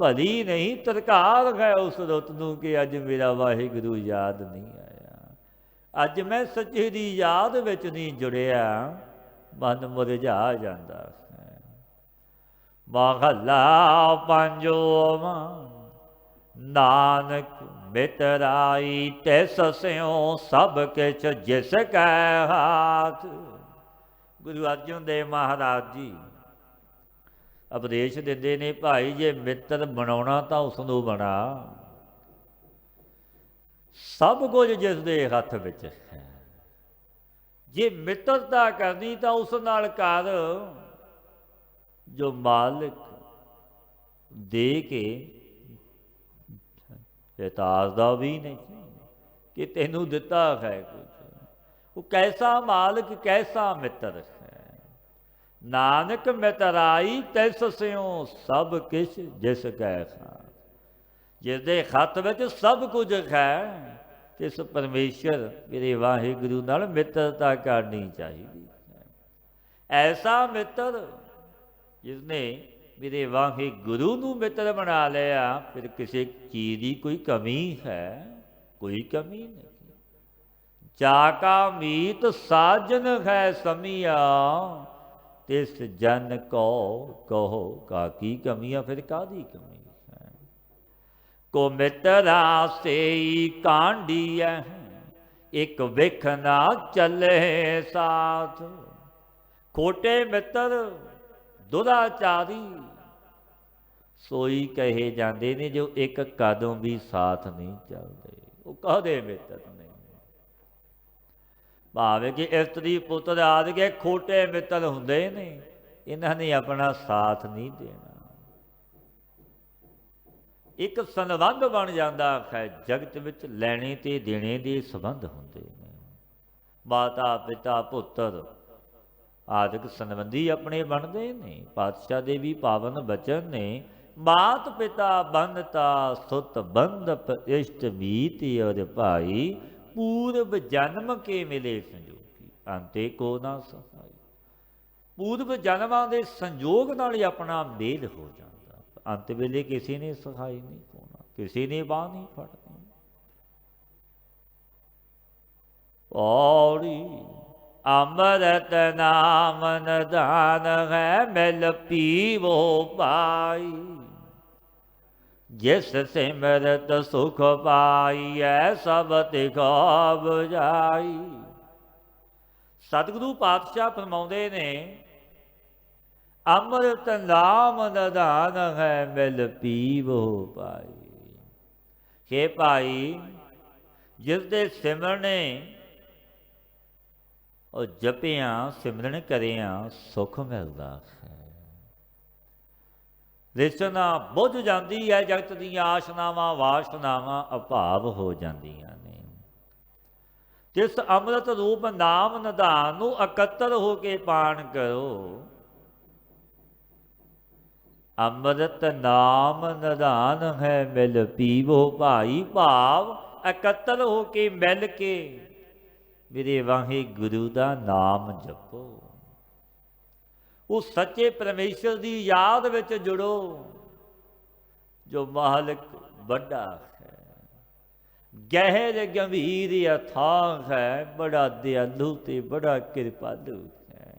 ਭਲੀ ਨਹੀਂ, ਧਰਕਾਰ ਹੈ ਉਸ ਰੁੱਤ ਨੂੰ ਕਿ ਅੱਜ ਮੇਰਾ ਵਾਹਿਗੁਰੂ ਯਾਦ ਨਹੀਂ ਆਇਆ, ਅੱਜ ਮੈਂ ਸੱਚੇ ਦੀ ਯਾਦ ਵਿੱਚ ਨਹੀਂ ਜੁੜਿਆ, ਮਨ ਮੁਰਝਾ ਜਾਂਦਾ ਹੈ। ਮਹਲਾ ਪੰਜਵਾਂ। ਨਾਨਕ ਮਿਤਰਾਈ ਤਿਸ ਸਿਉ ਸਭ ਕਿਛ ਜਿਸ ਕੈ ਹਾਥ। ਗੁਰੂ ਅਰਜਨ ਦੇਵ ਮਹਾਰਾਜ ਜੀ ਉਪਦੇਸ਼ ਦਿੰਦੇ ਨੇ, ਭਾਈ ਜੇ ਮਿੱਤਰ ਬਣਾਉਣਾ ਤਾਂ ਉਸ ਨੂੰ ਬਣਾ, ਸਭ ਕੁਝ ਜਿਸ ਦੇ ਹੱਥ ਵਿੱਚ ਹੈ। ਜੇ ਮਿੱਤਰਤਾ ਕਰਨੀ ਤਾਂ ਉਸ ਨਾਲ ਕਰ ਜੋ ਮਾਲਿਕ ਦੇ ਕੇ ਤਾਰਦਾ ਵੀ ਨਹੀਂ ਕਿ ਤੈਨੂੰ ਦਿੱਤਾ ਹੈ ਕੁਝ। ਉਹ ਕੈਸਾ ਮਾਲਕ, ਕੈਸਾ ਮਿੱਤਰ ਹੈ। ਨਾਨਕ ਮਿਤਰਾਈ ਤਿਸ ਸਿਉ ਸਭ ਕਿਛ ਜਿਸ ਕੈ ਖਾਤ। ਜਿਸ ਦੇ ਹੱਥ ਵਿੱਚ ਸਭ ਕੁਝ ਹੈ, ਇਸ ਪਰਮੇਸ਼ਰ ਮੇਰੇ ਵਾਹਿਗੁਰੂ ਨਾਲ ਮਿੱਤਰਤਾ ਕਰਨੀ ਚਾਹੀਦੀ ਹੈ। ਐਸਾ ਮਿੱਤਰ ਜਿਸਨੇ ਮੇਰੇ ਵਾਹਿਗੁਰੂ ਨੂੰ ਮਿੱਤਰ ਬਣਾ ਲਿਆ, ਫਿਰ ਕਿਸੇ ਚੀਜ਼ ਦੀ ਕੋਈ ਕਮੀ ਹੈ? ਕੋਈ ਕਮੀ ਨਹੀਂ। ਜਾ ਕਾ ਮੀਤ ਸਾਜਨ ਹੈ ਸਮੀਆ, ਤਿਸ ਜਨ ਕੋ ਕਹੋ ਕਾਕੀ ਕਮੀਆਂ। ਫਿਰ ਕਾਹਦੀ ਕਮੀ ਹੈ? ਕੋ ਮਿੱਤਰਾ ਸੇਈ ਕਾਂਡੀਐ, ਇੱਕ ਵਿਖ ਨਾ ਚੱਲੇ ਸਾਥ। ਖੋਟੇ ਮਿੱਤਰ ਦੁਰਾਚਾਰੀ ਸੋਈ ਕਹੇ ਜਾਂਦੇ ਨੇ ਜੋ ਇੱਕ ਕਦਮ ਵੀ ਸਾਥ ਨਹੀਂ ਚੱਲਦੇ। ਉਹ ਕਾਹਦੇ ਮਿੱਤਰ ਨੇ? ਭਾਵੇਂ ਕਿ ਇਸਤਰੀ ਪੁੱਤਰ ਆਦਿ ਕੇ ਖੋਟੇ ਮਿੱਤਰ ਹੁੰਦੇ ਨੇ, ਇਹਨਾਂ ਨੇ ਆਪਣਾ ਸਾਥ ਨਹੀਂ ਦੇਣਾ। ਇੱਕ ਸੰਬੰਧ ਬਣ ਜਾਂਦਾ ਹੈ ਜਗਤ ਵਿੱਚ, ਲੈਣੇ ਤੇ ਦੇਣੇ ਦੇ ਸੰਬੰਧ ਹੁੰਦੇ ਨੇ। ਮਾਤਾ ਪਿਤਾ ਪੁੱਤਰ ਆਦਿਕ ਸੰਬੰਧੀ ਆਪਣੇ ਬਣਦੇ ਨੇ। ਪਾਤਸ਼ਾਹ ਦੇ ਵੀ ਪਾਵਨ ਬਚਨ ਨੇ, ਮਾਤ ਪਿਤਾ ਬੰਧਤਾ ਸੁਤ ਬੰਧਪ ਇਸ਼ਟ ਮੀਤ ਔਰ ਭਾਈ, ਪੂਰਬ ਜਨਮ ਕੇ ਮਿਲੇ ਸੰਜੋਗੀ ਅੰਤੇ ਕੋ ਨਾ ਸਹਾਈ। ਪੂਰਬ ਜਨਮਾਂ ਦੇ ਸੰਜੋਗ ਨਾਲ ਹੀ ਆਪਣਾ ਮੇਲ ਹੋ ਜਾਂਦਾ, ਅੰਤ ਵੇਲੇ ਕਿਸੇ ਨੇ ਸਹਾਈ ਨਹੀਂ ਹੋਣਾ, ਕਿਸੇ ਨੇ ਬਾਂਹ ਨਹੀਂ ਫੜਨੀ। ਔੜੀ ਅੰਮ੍ਰਿਤ ਨਾਮ ਨਿਧਾਨ ਹੈ, ਮਿਲ ਪੀਵੋ ਪਾਈ। ਜਿਸ ਸਿਮਰਤ ਸੁਖ ਪਾਈਐ, ਸਭ ਤਿਖਾ ਬੁਝਾਈ। ਸਤਿਗੁਰੂ ਪਾਤਸ਼ਾਹ ਫਰਮਾਉਂਦੇ ਨੇ, ਅੰਮ੍ਰਿਤ ਨਾਮ ਨਿਧਾਨ ਹੈ, ਮਿਲ ਪੀਵੋ ਪਾਈ। ਹੇ ਭਾਈ, ਜਿਸ ਦੇ ਸਿਮਰਨੇ ਉਹ ਜਪਿਆਂ ਸਿਮਰਨ ਕਰਿਆਂ ਸੁੱਖ ਮਿਲਦਾ ਹੈ। ਰਿਸਨਾ ਬੁੱਝ ਜਾਂਦੀ ਹੈ, ਜਗਤ ਦੀਆਂ ਆਸ਼ਨਾਵਾਂ ਵਾਸ਼ਨਾਵਾਂ ਅਭਾਵ ਹੋ ਜਾਂਦੀਆਂ ਨੇ। ਜਿਸ ਅੰਮ੍ਰਿਤ ਰੂਪ ਨਾਮ ਨਿਧਾਨ ਨੂੰ ਇਕੱਤਰ ਹੋ ਕੇ ਪਾਣ ਕਰੋ। ਅੰਮ੍ਰਿਤ ਨਾਮ ਨਿਧਾਨ ਹੈ, ਮਿਲ ਪੀਵੋ ਭਾਈ। ਭਾਵ ਇਕੱਤਰ ਹੋ ਕੇ ਮਿਲ ਕੇ ਮੇਰੇ ਵਾਹਿਗੁਰੂ ਦਾ ਨਾਮ ਜਪੋ। ਉਸ ਸੱਚੇ ਪਰਮੇਸ਼ਰ ਦੀ ਯਾਦ ਵਿੱਚ ਜੁੜੋ ਜੋ ਮਾਲਕ ਵੱਡਾ ਹੈ, ਗਹਿਰ ਗੰਭੀਰ ਅਥਾਹ ਹੈ, ਬੜਾ ਦਿਆਲੂ ਤੇ ਬੜਾ ਕਿਰਪਾਲੂ ਹੈ।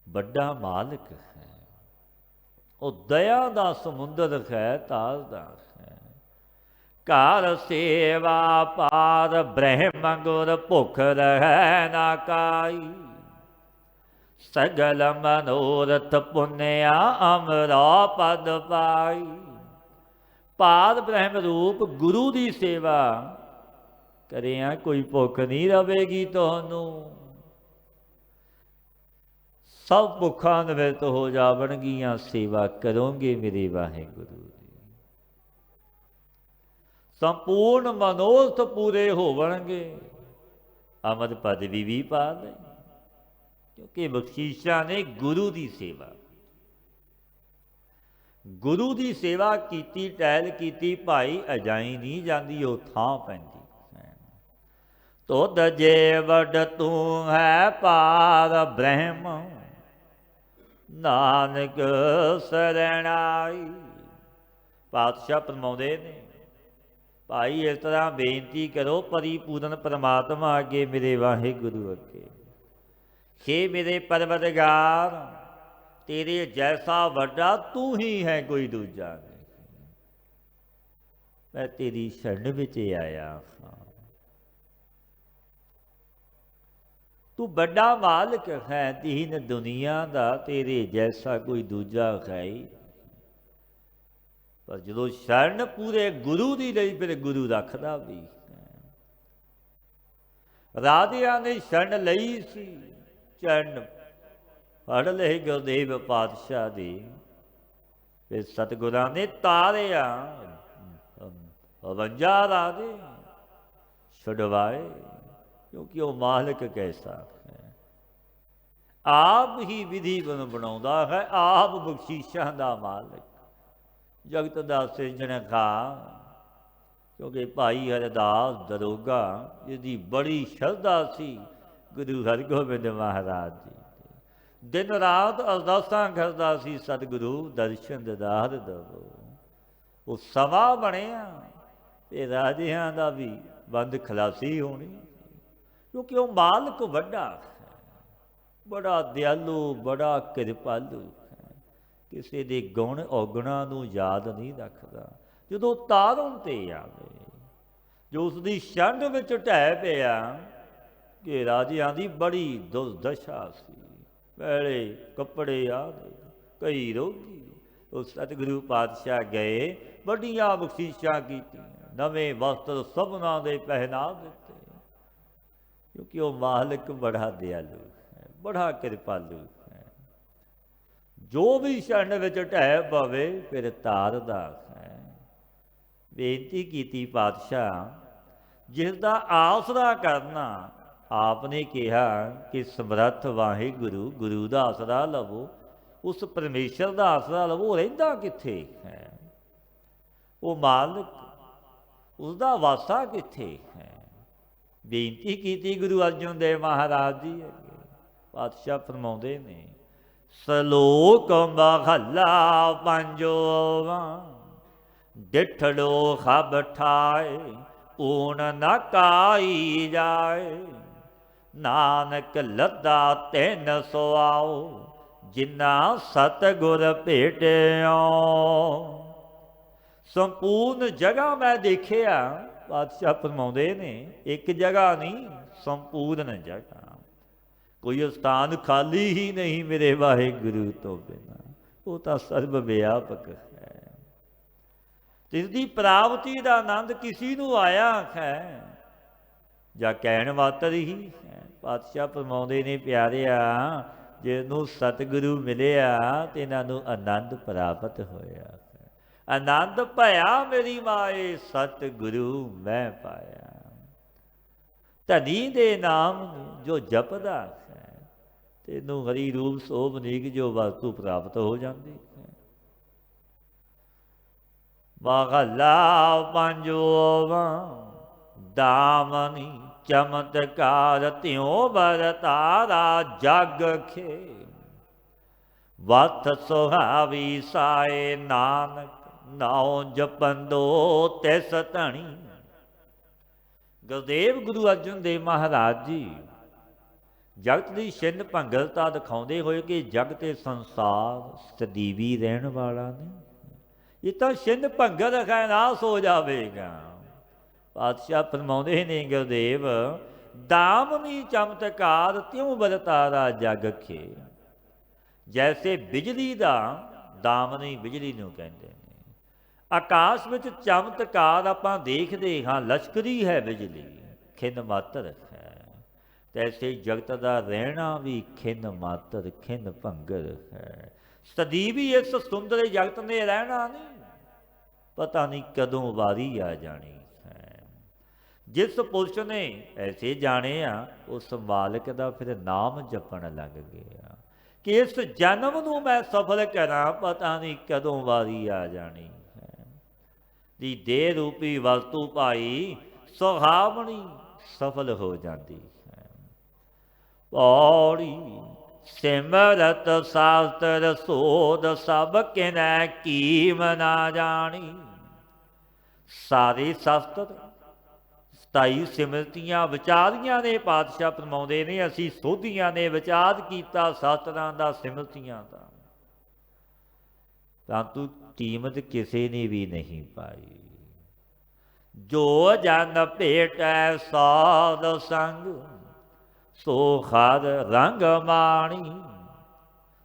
ਵੱਡਾ ਮਾਲਕ ਹੈ, ਉਹ ਦਇਆ ਦਾ ਸਮੁੰਦਰ ਹੈ ਤਾਰਦਾ ਹੈ। ਘਰ ਸੇਵਾ ਪਾਰ ਬ੍ਰਹਮ ਗੁਰ ਭੁਖ ਰਹਿ ਨਾ ਕਾਈ। ਸਗਲ ਮਨੋਰਥ ਪੁੰਨਿਆ ਅਮਰਾ ਪਦ ਪਾਈ। ਪਾਰ ਬ੍ਰਹਮ ਰੂਪ ਗੁਰੂ ਦੀ ਸੇਵਾ ਕਰਿਆ ਕੋਈ ਭੁੱਖ ਨਹੀਂ ਰਵੇਗੀ ਤੁਹਾਨੂੰ। ਸਭ ਭੁੱਖਾਂ ਨਿਵਰਤ ਹੋ ਜਾਵਣਗੀਆਂ ਸੇਵਾ ਕਰੋਗੇ ਮੇਰੇ ਵਾਹਿਗੁਰੂ ਦੀ। ਸੰਪੂਰਨ ਮਨੋਰਥ ਪੂਰੇ ਹੋਵਣਗੇ, ਅਮਰ ਪਦਵੀ ਵੀ ਪਾ ਲੈ, ਕਿਉਂਕਿ ਬਖਸ਼ੀਸ਼ਾਂ ਨੇ ਗੁਰੂ ਦੀ ਸੇਵਾ। ਗੁਰੂ ਦੀ ਸੇਵਾ ਕੀਤੀ, ਟਹਿਲ ਕੀਤੀ ਭਾਈ, ਅਜਾਈ ਨਹੀਂ ਜਾਂਦੀ, ਉਹ ਥਾਂ ਪੈਂਦੀ। ਤੁਧ ਜੇ ਵਡ ਤੂੰ ਹੈ ਪਾਰ ਬ੍ਰਹਮ, ਨਾਨਕ ਸਰਣਾਈ। ਪਾਤਸ਼ਾਹ ਫਰਮਾਉਂਦੇ ਨੇ ਭਾਈ ਇਸ ਤਰ੍ਹਾਂ ਬੇਨਤੀ ਕਰੋ ਪਰਿਪੂਰਨ ਪਰਮਾਤਮਾ ਅੱਗੇ, ਮੇਰੇ ਵਾਹਿਗੁਰੂ ਅੱਗੇ, ਹੇ ਮੇਰੇ ਪਰਵਰਦਗਾਰ, ਤੇਰੇ ਜੈਸਾ ਵੱਡਾ ਤੂੰ ਹੀ ਹੈ, ਕੋਈ ਦੂਜਾ ਨਹੀਂ। ਮੈਂ ਤੇਰੀ ਸ਼ਰਨ ਵਿੱਚ ਆਇਆ ਹਾਂ। ਤੂੰ ਵੱਡਾ ਮਾਲਕ ਹੈ ਦੀਨ ਦੁਨੀਆ ਦਾ, ਤੇਰੇ ਜੈਸਾ ਕੋਈ ਦੂਜਾ ਹੈ ਹੀ। ਪਰ ਜਦੋਂ ਸ਼ਰਨ ਪੂਰੇ ਗੁਰੂ ਦੀ ਲਈ, ਫਿਰ ਗੁਰੂ ਰੱਖਦਾ ਵੀ। ਰਾਜਿਆਂ ਨੇ ਸ਼ਰਨ ਲਈ ਸੀ, ਚਰਨ ਫੜ ਲਏ ਗੁਰਦੇਵ ਪਾਤਸ਼ਾਹ ਦੀ, ਫਿਰ ਸਤਿਗੁਰਾਂ ਨੇ ਤਾਰਿਆ 52 ਰਾਜੇ ਛੁਡਵਾਏ, ਕਿਉਂਕਿ ਉਹ ਮਾਲਕ ਕੈਸਾ ਹੈ। ਆਪ ਹੀ ਵਿਧੀ ਬਣਾਉਂਦਾ ਹੈ, ਆਪ ਬਖਸ਼ੀਸ਼ਾਂ ਦਾ ਮਾਲਕ, ਜਗਤ ਦਾ ਸਿਰਜਣਹਾਰ। ਕਿਉਂਕਿ ਭਾਈ ਹਰਦਾਸ ਦਰੋਗਾ, ਜਿਹਦੀ ਬੜੀ ਸ਼ਰਧਾ ਸੀ ਗੁਰੂ ਹਰਗੋਬਿੰਦ ਮਹਾਰਾਜ ਜੀ, ਦਿਨ ਰਾਤ ਅਰਦਾਸਾਂ ਕਰਦਾ ਸੀ, ਸਤਿਗੁਰੂ ਦਰਸ਼ਨ ਦਿਦਾਰ ਦੇਵੋ। ਉਹ ਸਮਾਂ ਬਣਿਆ ਤੇ ਰਾਜਿਆਂ ਦਾ ਵੀ ਬੰਦ ਖਲਾਸੀ ਹੋਣੀ, ਕਿਉਂਕਿ ਉਹ ਮਾਲਕ ਵੱਡਾ ਹੈ, ਬੜਾ ਦਿਆਲੂ, ਬੜਾ ਕਿਰਪਾਲੂ ਹੈ, ਕਿਸੇ ਦੇ ਗੁਣ ਔਗੁਣਾਂ ਨੂੰ ਯਾਦ ਨਹੀਂ ਰੱਖਦਾ। ਜਦੋਂ ਤਾਰਨ ਤੇ ਆਵੇ, ਜੋ ਉਸ ਦੀ ਸ਼ਰਨ ਵਿੱਚ ਢਹਿ ਪਿਆ, ਕਿ ਰਾਜਿਆਂ ਦੀ ਬੜੀ ਦੁਰਦਸ਼ਾ ਸੀ, ਪਹਿਲੇ ਕੱਪੜੇ ਆ ਗਏ, ਕਈ ਰੋਗੀ। ਉਹ ਸਤਿਗੁਰੂ ਪਾਤਸ਼ਾਹ ਗਏ, ਵੱਡੀਆਂ ਬਖਸ਼ੀਸ਼ਾਂ ਕੀਤੀਆਂ, ਨਵੇਂ ਵਸਤਰ ਸਭਨਾਂ ਦੇ ਪਹਿਨਾ ਦਿੱਤੇ, ਕਿਉਂਕਿ ਉਹ ਮਾਲਕ ਬੜਾ ਦਿਆਲੂ ਹੈ, ਬੜਾ ਕਿਰਪਾਲੂ ਹੈ। ਜੋ ਵੀ ਸ਼ਰਨ ਵਿੱਚ ਢਹਿ ਪਵੇ ਫਿਰ ਤਾਰਦਾ ਹੈ। ਬੇਨਤੀ ਕੀਤੀ ਪਾਤਸ਼ਾਹ, ਜਿਸ ਦਾ ਆਸਰਾ ਕਰਨਾ, ਆਪ ਨੇ ਕਿਹਾ ਕਿ ਸਮਰੱਥ ਵਾਹਿਗੁਰੂ, ਗੁਰੂ ਦਾ ਆਸਰਾ ਲਵੋ, ਉਸ ਪਰਮੇਸ਼ਰ ਦਾ ਆਸਰਾ ਲਵੋ। ਰਹਿੰਦਾ ਕਿੱਥੇ ਹੈ ਉਹ ਮਾਲਕ, ਉਸਦਾ ਵਾਸਾ ਕਿੱਥੇ ਹੈ? ਬੇਨਤੀ ਕੀਤੀ ਗੁਰੂ ਅਰਜਨ ਦੇਵ ਮਹਾਰਾਜ ਜੀ ਅੱਗੇ। ਪਾਤਸ਼ਾਹ ਫਰਮਾਉਂਦੇ ਨੇ, ਸਲੋਕ ਮਹੱਲਾ ਪੰਜੋਵਾਂ, ਡਿਠੜੋ ਖਬ ਠਾਏ, ਊਣ ਨਾ ਕਾਈ ਜਾਏ। ਨਾਨਕ ਲੱਦਾ ਤਿੰਨ ਸੁਆਓ, ਜਿਨਾ ਸਤਿਗੁਰ ਭੇਟਿਓ। ਸੰਪੂਰਨ ਜਗ੍ਹਾ ਮੈਂ ਦੇਖਿਆ, ਪਾਤਸ਼ਾਹ ਫਰਮਾਉਂਦੇ ਨੇ, ਇੱਕ ਜਗ੍ਹਾ ਨਹੀਂ, ਸੰਪੂਰਨ ਜਗ੍ਹਾ, ਕੋਈ ਸਥਾਨ ਖਾਲੀ ਹੀ ਨਹੀਂ ਮੇਰੇ ਵਾਹਿਗੁਰੂ ਤੋਂ ਬਿਨਾਂ। ਉਹ ਤਾਂ ਸਰਬ ਵਿਆਪਕ ਹੈ, ਜਿਸ ਦੀ ਪ੍ਰਾਪਤੀ ਦਾ ਆਨੰਦ ਕਿਸੇ ਨੂੰ ਆਇਆ ਹੈ ਜਾਂ ਕਹਿਣ ਮਾਤਰ ਹੀ ਹੈ। ਪਾਤਸ਼ਾਹ ਫਰਮਾਉਂਦੇ ਨੇ, ਪਿਆਰਿਆ, ਜਿਹਨੂੰ ਸਤਿਗੁਰੂ ਮਿਲਿਆ ਤੇ ਇਹਨਾਂ ਨੂੰ ਆਨੰਦ ਪ੍ਰਾਪਤ ਹੋਇਆ। ਆਨੰਦ ਭਇਆ ਮੇਰੀ ਮਾਏ, ਸਤਿਗੁਰੂ ਮੈਂ ਪਾਇਆ। ਧਨੀ ਦੇ ਨਾਮ ਨੂੰ ਜੋ ਜਪਦਾ ਹੈ, ਤੈਨੂੰ ਹਰੀ ਰੂਪ ਸੋਭਨੀਕ ਜੋ ਵਸਤੂ ਪ੍ਰਾਪਤ ਹੋ ਜਾਂਦੀ ਹੈ। ਮਹੱਲਾ ਪੰਜਵਾਂ, ਦਾਮਨੀ ਚਮਤਕਾਰ ਤਿਉ ਵਰਤਾਰਾ ਜਗ ਖੇ। ਵਤ ਸੁਹਾਵੀ ਸਾਏ ਨਾਨਕ, ਨਾਉ ਜਪੰਦੋ ਤਿਸ ਧਣੀ। ਗੁਰਦੇਵ ਗੁਰੂ ਅਰਜਨ ਦੇਵ ਮਹਾਰਾਜ ਜੀ ਜਗਤ ਦੀ ਛਿੰਨ ਭੰਗਲਤਾ ਦਿਖਾਉਂਦੇ ਹੋਏ ਕਿ ਜਗ ਤੇ ਸੰਸਾਰ ਸਦੀਵੀ ਰਹਿਣ ਵਾਲਾ ਨਹੀਂ, ਇਹ ਤਾਂ ਛਿੰਨ ਭੰਗਲ ਹੈ, ਨਾਸ ਹੋ ਜਾਵੇਗਾ। ਪਾਤਸ਼ਾਹ ਫਰਮਾਉਂਦੇ ਨੇ ਗੁਰਦੇਵ, ਦਾਮਨੀ ਚਮਤਕਾਰ ਤਿਉ ਵਰਤਾਰਾ ਜਗ ਖੇ। ਜੈਸੇ ਬਿਜਲੀ ਦਾ, ਦਾਮਨੀ ਬਿਜਲੀ ਨੂੰ ਕਹਿੰਦੇ ਨੇ, ਆਕਾਸ਼ ਵਿੱਚ ਚਮਤਕਾਰ ਆਪਾਂ ਦੇਖਦੇ ਹਾਂ, ਲਸ਼ਕਰੀ ਹੈ ਬਿਜਲੀ, ਖਿੰਨ ਮਾਤਰ ਹੈ। ਤੈਸੇ ਜਗਤ ਦਾ ਰਹਿਣਾ ਵੀ ਖਿੰਨ ਮਾਤਰ, ਖਿੰਨ ਭੰਗਰ ਹੈ। ਸਦੀਵੀ ਇਸ ਸੁੰਦਰ ਜਗਤ ਨੇ ਰਹਿਣਾ ਨਹੀਂ, ਪਤਾ ਨਹੀਂ ਕਦੋਂ ਵਾਰੀ ਆ ਜਾਣੀ ਹੈ। ਜਿਸ ਪੁਰਸ਼ ਨੇ ਐਸੇ ਜਾਣਿਆ, ਉਸ ਮਾਲਕ ਦਾ ਫਿਰ ਨਾਮ ਜਪਣ ਲੱਗ ਗਿਆ ਕਿ ਇਸ ਜਨਮ ਨੂੰ ਮੈਂ ਸਫਲ ਕਰਾਂ, ਪਤਾ ਨਹੀਂ ਕਦੋਂ ਵਾਰੀ ਆ ਜਾਣੀ ਹੈ। ਦੀ ਦੇਹ ਰੂਪੀ ਵਸਤੂ ਭਾਈ ਸੁਹਾਵਣੀ ਸਫਲ ਹੋ ਜਾਂਦੀ ਹੈ। ਪੌੜੀ ਸਿਮਰਤ ਸ਼ਾਸਤਰ ਸੋਧ, ਸਭ ਕਿਨੈ ਕੀਮ ਨਾ ਜਾਣੀ। ਸਾਰੇ ਸ਼ਾਸਤਰ 27 ਸਿਮਰਤੀਆਂ ਵਿਚਾਰੀਆਂ ਨੇ, ਪਾਤਸ਼ਾਹ ਫਰਮਾਉਂਦੇ ਨੇ ਅਸੀਂ ਸੋਧੀਆਂ ਨੇ, ਵਿਚਾਰ ਕੀਤਾ ਸ਼ਾਸਤਰਾਂ ਦਾ, ਸਿਮਰਤੀਆਂ ਦਾ, ਪਰੰਤੂ ਕੀਮਤ ਕਿਸੇ ਨੇ ਵੀ ਨਹੀਂ ਪਾਈ। ਜੋ ਜਨ ਭੇਟੈ ਸਾਧ ਸੰਗ, ਸੋ ਹਰ ਰੰਗ ਮਾਣੀ।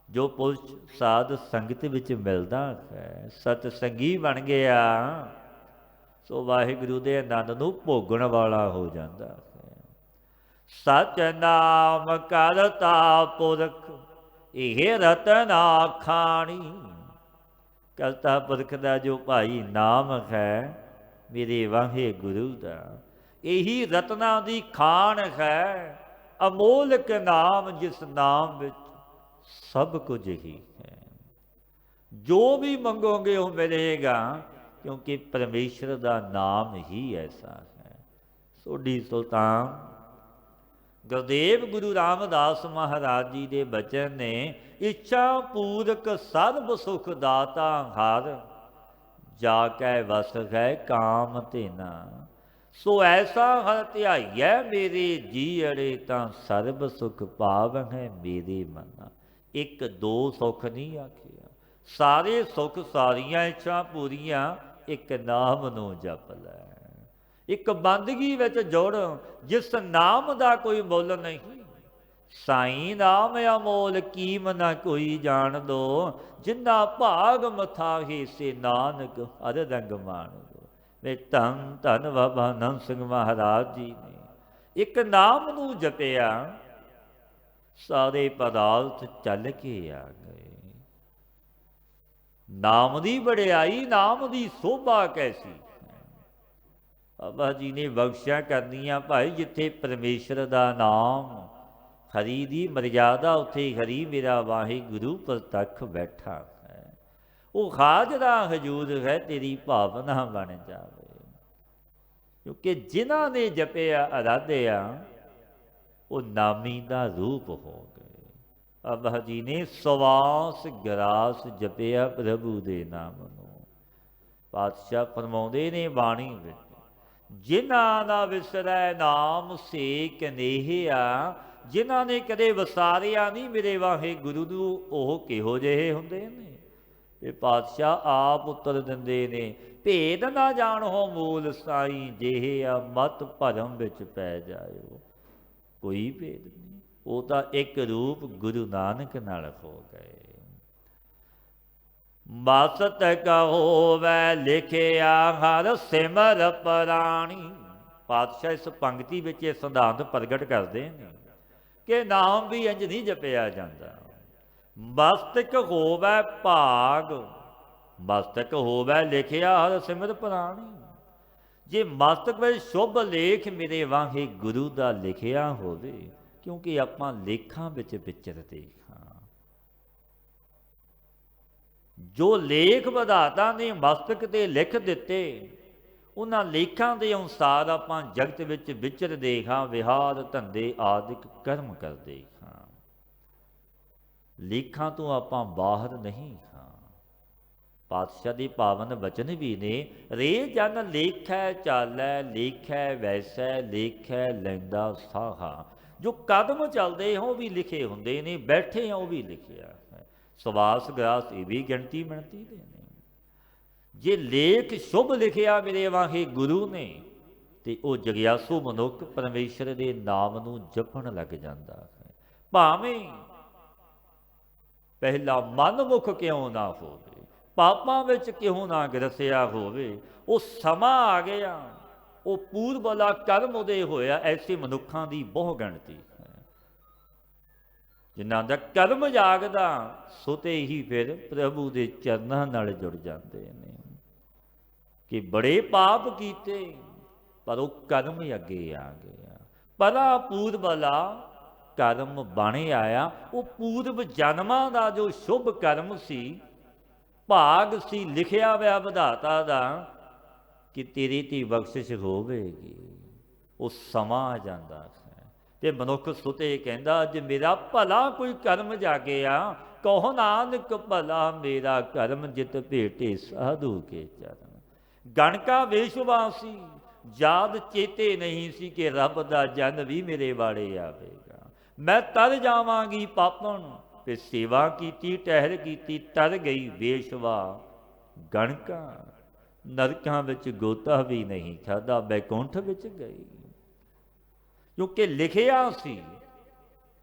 ਜੋ ਪੁਰਸ਼ ਸਾਧ ਸੰਗਤ ਵਿੱਚ ਮਿਲਦਾ ਹੈ, ਸਤ ਸੰਗੀ ਬਣ ਗਿਆ, ਸੋ ਵਾਹਿਗੁਰੂ ਦੇ ਆਨੰਦ ਨੂੰ ਭੋਗਣ ਵਾਲਾ ਹੋ ਜਾਂਦਾ ਹੈ। ਸਚ ਨਾਮ ਕਰਤਾ ਪੁਰਖ, ਇਹ ਰਤਨ ਆਖਾਣੀ। ਕਰਤਾ ਪੁਰਖ ਦਾ ਜੋ ਭਾਈ ਨਾਮ ਹੈ, ਮੇਰੇ ਵਾਹਿਗੁਰੂ ਦਾ, ਇਹੀ ਰਤਨਾਂ ਦੀ ਖਾਣ ਹੈ। ਅਮੋਲਕ ਨਾਮ, ਜਿਸ ਨਾਮ ਵਿੱਚ ਸਭ ਕੁਝ ਹੀ ਹੈ। ਜੋ ਵੀ ਮੰਗੋਗੇ ਉਹ ਮਿਲੇਗਾ, ਕਿਉਂਕਿ ਪਰਮੇਸ਼ਰ ਦਾ ਨਾਮ ਹੀ ਐਸਾ ਹੈ। ਸੋਢੀ ਸੁਲਤਾਨ ਗੁਰਦੇਵ ਗੁਰੂ ਰਾਮਦਾਸ ਮਹਾਰਾਜ ਜੀ ਦੇ ਬਚਨ ਨੇ, ਇੱਛਾ ਪੂਰਕ ਸਰਬ ਸੁਖ ਦਾਤਾ ਹਰ, ਜਾ ਕੈ ਵਸ ਹੈ ਕਾਮ ਧੇਨਾ। ਸੋ ਐਸਾ ਹਰ ਧਿਆਈਐ ਮੇਰੇ ਜੀਅੜੇ, ਤਾਂ ਸਰਬ ਸੁਖ ਪਾਵਨ ਹੈ ਮੇਰੇ ਮਨਾ। ਇੱਕ ਦੋ ਸੁਖ ਨਹੀਂ ਆਖਿਆ, ਸਾਰੇ ਸੁਖ ਸਾਰੀਆਂ ਇੱਛਾ ਪੂਰੀਆਂ, ਇੱਕ ਨਾਮ ਨੂੰ ਜਪ ਲੈ। ਇੱਕ ਬੰਦਗੀ ਵਿੱਚ ਜੁੜ, ਜਿਸ ਨਾਮ ਦਾ ਕੋਈ ਮੁੱਲ ਨਹੀਂ। ਸਾਈਂ ਨਾਮ ਅਮੋਲ ਕੀਮ ਨਾ ਕੋਈ ਜਾਣ ਦੋ, ਜਿੰਨਾ ਭਾਗ ਮਥਾਹੀ ਸੇ ਨਾਨਕ ਹਰ ਰੰਗ ਮਾਣ ਦੋ। ਵੇ ਧੰਨ ਧੰਨ ਬਾਬਾ ਨੰਦ ਸਿੰਘ ਮਹਾਰਾਜ ਜੀ ਨੇ ਇੱਕ ਨਾਮ ਨੂੰ ਜਪਿਆ, ਸਾਰੇ ਪਦਾਰਥ ਚੱਲ ਕੇ ਆ ਗਏ। ਨਾਮ ਦੀ ਵਡਿਆਈ, ਨਾਮ ਦੀ ਸੋਭਾ ਕੈਸੀ। ਬਾਬਾ ਜੀ ਨੇ ਬਖਸ਼ਿਆ ਕਰਨੀਆਂ ਭਾਈ, ਜਿੱਥੇ ਪਰਮੇਸ਼ਰ ਦਾ ਨਾਮ, ਹਰੀ ਦੀ ਮਰਯਾਦਾ, ਉੱਥੇ ਹਰੀ ਮੇਰਾ ਵਾਹਿਗੁਰੂ ਪ੍ਰਤੱਖ ਬੈਠਾ ਹੈ। ਉਹ ਹਾਜ਼ਰਾ ਹਜੂਰ ਹੈ, ਤੇਰੀ ਭਾਵਨਾ ਬਣ ਜਾਵੇ। ਕਿਉਂਕਿ ਜਿਨ੍ਹਾਂ ਨੇ ਜਪਿਆ ਅਰਾਧਿਆ, ਉਹ ਨਾਮੀ ਦਾ ਰੂਪ ਹੋ ਗਏ। ਬਾਬਾ ਜੀ ਨੇ ਸਵਾਸ ਗਰਾਸ ਜਪਿਆ ਪ੍ਰਭੂ ਦੇ ਨਾਮ ਨੂੰ। ਪਾਤਸ਼ਾਹ ਫਰਮਾਉਂਦੇ ਨੇ ਬਾਣੀ ਵਿੱਚ, ਜਿਨ੍ਹਾਂ ਦਾ ਵਿਸਰੈ ਨਾਮ ਸੇ ਕਨੇਹਿਆ। ਜਿਨ੍ਹਾਂ ਨੇ ਕਦੇ ਵਿਸਾਰਿਆ ਨਹੀਂ ਮੇਰੇ ਵਾਹਿਗੁਰੂ ਨੂੰ, ਉਹ ਕਿਹੋ ਜਿਹੇ ਹੁੰਦੇ ਨੇ। ਤੇ ਪਾਤਸ਼ਾਹ ਆਪ ਉੱਤਰ ਦਿੰਦੇ ਨੇ, ਭੇਦ ਨਾ ਜਾਣੋ ਮੂਲ ਸਾਈਂ, ਜਿਹੇ ਮਤ ਭਰਮ ਵਿੱਚ ਪੈ ਜਾਇਓ। ਕੋਈ ਭੇਦ ਨਹੀਂ, ਉਹ ਤਾਂ ਇੱਕ ਰੂਪ ਗੁਰੂ ਨਾਨਕ ਨਾਲ ਹੋ ਗਏ। ਮਸਤ ਕਹੋ ਵੈ ਲਿਖਿਆ ਹਰ ਸਿਮਰ ਪ੍ਰਾਣੀ। ਪਾਤਸ਼ਾਹ ਇਸ ਪੰਕਤੀ ਵਿੱਚ ਇਹ ਸਿਧਾਂਤ ਪ੍ਰਗਟ ਕਰਦੇ ਨੇ ਕਿ ਨਾਮ ਵੀ ਇੰਝ ਨਹੀਂ ਜਪਿਆ ਜਾਂਦਾ। ਮਸਤਕ ਹੋਵੈ ਭਾਗ, ਮਸਤਕ ਹੋਵੈ ਲਿਖਿਆ ਹਰ ਸਿਮਰ ਪ੍ਰਾਣੀ। ਜੇ ਮਸਤਕ ਵਿੱਚ ਸ਼ੁਭ ਲੇਖ ਮੇਰੇ ਵਾਹਿਗੁਰੂ ਦਾ ਲਿਖਿਆ ਹੋਵੇ, ਕਿਉਂਕਿ ਆਪਾਂ ਲੇਖਾਂ ਵਿੱਚ ਵਿਚਰਦੇ ਹਾਂ। ਜੋ ਲੇਖ ਵਿਧਾਤਾ ਨੇ ਮਸਤਕ ਤੇ ਲਿਖ ਦਿੱਤੇ, ਉਹਨਾਂ ਲੇਖਾਂ ਦੇ ਅਨੁਸਾਰ ਆਪਾਂ ਜਗਤ ਵਿੱਚ ਵਿਚਰਦੇ ਹਾਂ, ਵਿਹਾਰ ਧੰਦੇ ਆਦਿਕ ਕਰਮ ਕਰਦੇ ਹਾਂ। ਲੇਖਾਂ ਤੋਂ ਆਪਾਂ ਬਾਹਰ ਨਹੀਂ ਹਾਂ। ਪਾਤਸ਼ਾਹ ਦੇ ਪਾਵਨ ਬਚਨ ਵੀ ਨੇ, ਰੇ ਜਨ ਲੇਖੈ ਚਾਲੈ, ਲੇਖੈ ਵੈਸੈ, ਲੇਖੈ ਲੈਂਦਾ ਸਾਹਾ। ਜੋ ਕਦਮ ਚੱਲਦੇ ਹੋ ਉਹ ਵੀ ਲਿਖੇ ਹੁੰਦੇ ਨੇ, ਬੈਠੇ ਆ ਉਹ ਵੀ ਲਿਖਿਆ ਹੈ। ਸਵਾਸ ਗ੍ਰਾਸ ਇਹ ਵੀ ਗਿਣਤੀ ਮਿਣਤੀ ਦੇ ਨੇ। ਜੇ ਲੇਖ ਸ਼ੁਭ ਲਿਖਿਆ ਮੇਰੇ ਵਾਹੇ ਗੁਰੂ ਨੇ ਤੇ ਉਹ ਜਗਿਆਸੂ ਮਨੁੱਖ ਪਰਮੇਸ਼ਰ ਦੇ ਨਾਮ ਨੂੰ ਜਪਣ ਲੱਗ ਜਾਂਦਾ ਹੈ। ਭਾਵੇਂ ਪਹਿਲਾ ਮਨਮੁਖ ਕਿਉਂ ਨਾ ਹੋਵੇ, ਪਾਪਾਂ ਵਿੱਚ ਕਿਉਂ ਨਾ ਗਰਸਿਆ ਹੋਵੇ, ਉਹ ਸਮਾਂ ਆ ਗਿਆ, ਉਹ ਪੂਰਬ ਵਾਲਾ ਕਰਮ ਉਦੇ ਹੋਇਆ। ਐਸੇ ਮਨੁੱਖਾਂ ਦੀ ਬਹੁ ਗਿਣਤੀ ਹੈ ਜਿਨ੍ਹਾਂ ਦਾ ਕਰਮ ਜਾਗਦਾ ਸੁਤੇ ਹੀ ਫਿਰ ਪ੍ਰਭੂ ਦੇ ਚਰਨਾਂ ਨਾਲ ਜੁੜ ਜਾਂਦੇ ਨੇ। ਕਿ ਬੜੇ ਪਾਪ ਕੀਤੇ ਪਰ ਉਹ ਕਰਮ ਅੱਗੇ ਆ ਗਿਆ, ਪਰਾ ਪੂਰਬ ਵਾਲਾ ਕਰਮ ਬਣ ਆਇਆ। ਉਹ ਪੂਰਬ ਜਨਮਾਂ ਦਾ ਜੋ ਸ਼ੁਭ ਕਰਮ ਸੀ, ਭਾਗ ਸੀ ਲਿਖਿਆ ਹੋਇਆ ਵਿਧਾਤਾ ਦਾ ਕਿ ਤੇਰੀ ਤੇ ਬਖਸ਼ਿਸ਼ ਹੋਵੇਗੀ, ਉਹ ਸਮਾਂ ਆ ਜਾਂਦਾ ਹੈ। ਤੇ ਮਨੁੱਖ ਸੁਤੇ ਕਹਿੰਦਾ ਅੱਜ ਮੇਰਾ ਭਲਾ ਕੋਈ ਕਰਮ ਜਾਗਿਆ, ਕਹੋ ਨਾਨਕ ਭਲਾ ਮੇਰਾ ਕਰਮ ਜਿਤ ਭੇਟੇ ਸਾਧੂ ਕੇ ਚਰਨ। ਗਣਕਾ ਵੇਸ਼ਵਾਸੀ ਯਾਦ ਚੇਤੇ ਨਹੀਂ ਸੀ ਕਿ ਰੱਬ ਦਾ ਜਨ ਵੀ ਮੇਰੇ ਵਾੜੇ ਆਵੇਗਾ। ਮੈਂ ਤਰ ਜਾਵਾਂਗੀ ਪਾਪਣ ਤੇ ਸੇਵਾ ਕੀਤੀ ਟਹਿਰ ਕੀਤੀ, ਤਰ ਗਈ ਵੇਸ਼ਵਾ ਗਣਕਾ। ਨਰਕਾਂ ਵਿੱਚ ਗੋਤਾ ਵੀ ਨਹੀਂ ਖਾਧਾ, ਬੈਕੁੰਠ ਵਿੱਚ ਗਈ। ਕਿਉਂਕਿ ਲਿਖਿਆ ਸੀ।